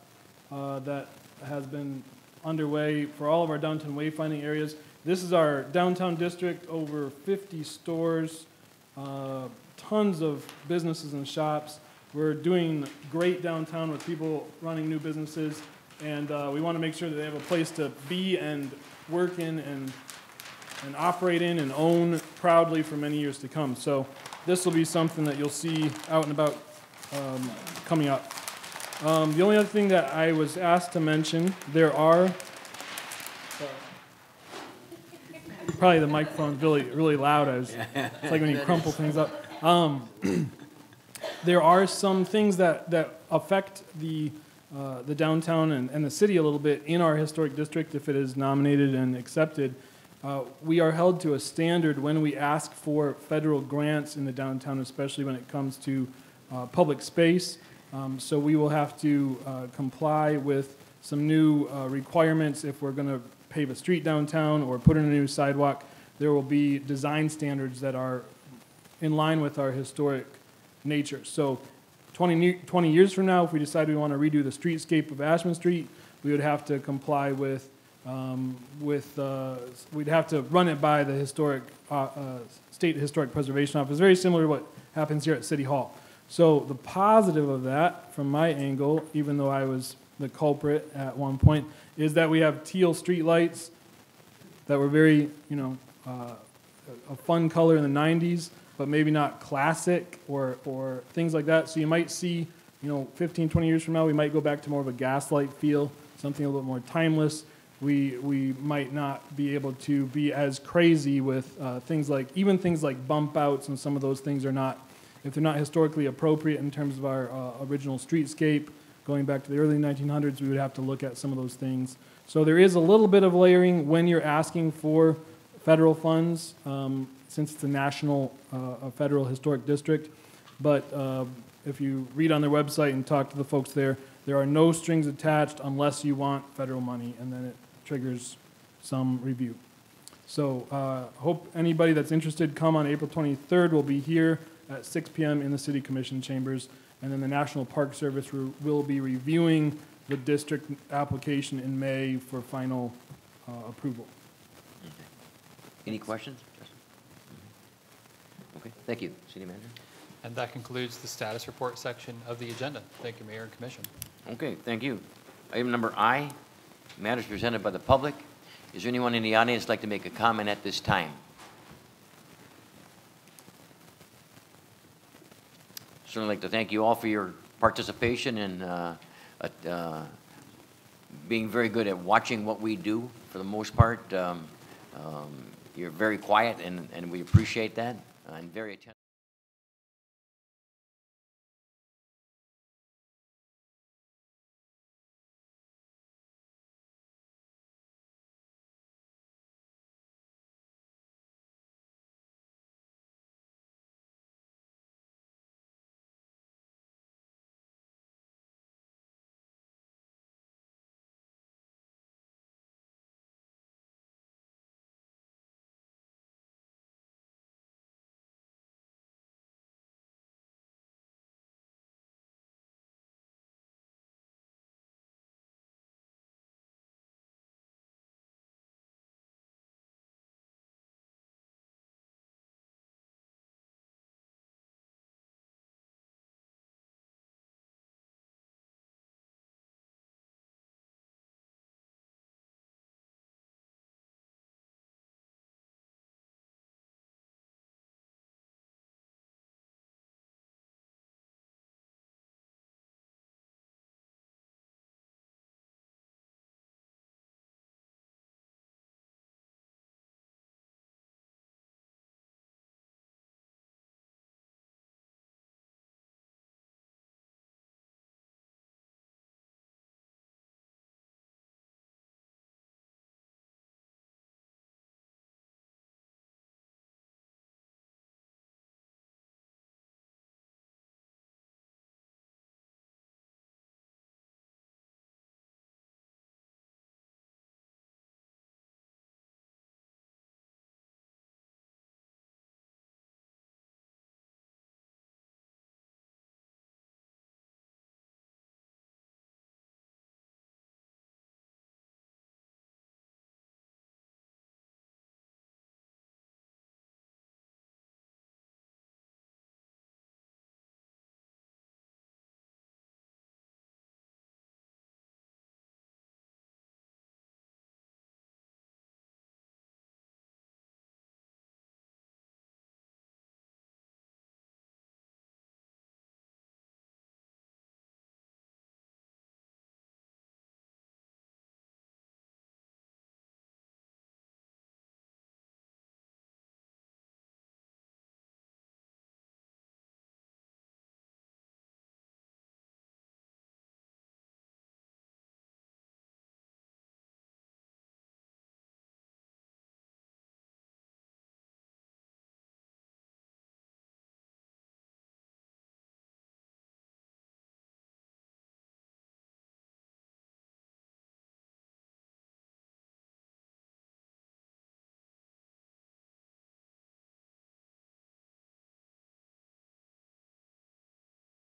that has been underway for all of our downtown wayfinding areas. This is our downtown district, over 50 stores, tons of businesses and shops. We're doing great downtown with people running new businesses, and we want to make sure that they have a place to be and work in and operate in and own proudly for many years to come. So this will be something that you'll see out and about coming up. The only other thing that I was asked to mention, there are, probably the microphone's really loud. It's like when you crumple things up. There are some things that affect the downtown and the city a little bit in our historic district if it is nominated and accepted. We are held to a standard when we ask for federal grants in the downtown, especially when it comes to public space. So we will have to comply with some new requirements if we're going to pave a street downtown or put in a new sidewalk. There will be design standards that are in line with our historic nature. So 20 years from now, if we decide we want to redo the streetscape of Ashman Street, we would have to comply with we'd have to run it by the State Historic Preservation Office, very similar to what happens here at City Hall. So the positive of that, from my angle, even though I was the culprit at one point, is that we have teal street lights that were very, a fun color in the 90s, but maybe not classic or things like that. So you might see, 15, 20 years from now, we might go back to more of a gaslight feel, something a little bit more timeless. We might not be able to be as crazy with things like bump outs, and some of those things are not, if they're not historically appropriate in terms of our original streetscape, going back to the early 1900s, we would have to look at some of those things. So there is a little bit of layering when you're asking for federal funds, since it's a national, a federal historic district. But if you read on their website and talk to the folks there, there are no strings attached unless you want federal money, and then it triggers some review. So hope anybody that's interested come on April 23rd. We'll be here at 6 p.m. in the City Commission chambers, and then the National Park Service will be reviewing the district application in May for final approval. Any questions? Okay, thank you. City Manager? And that concludes the status report section of the agenda. Thank you, Mayor and Commission. Okay, thank you. Item number I, matters presented by the public. Is there anyone in the audience like to make a comment at this time? Certainly like to thank you all for your participation and being very good at watching what we do for the most part. You're very quiet, and we appreciate that, and very attentive.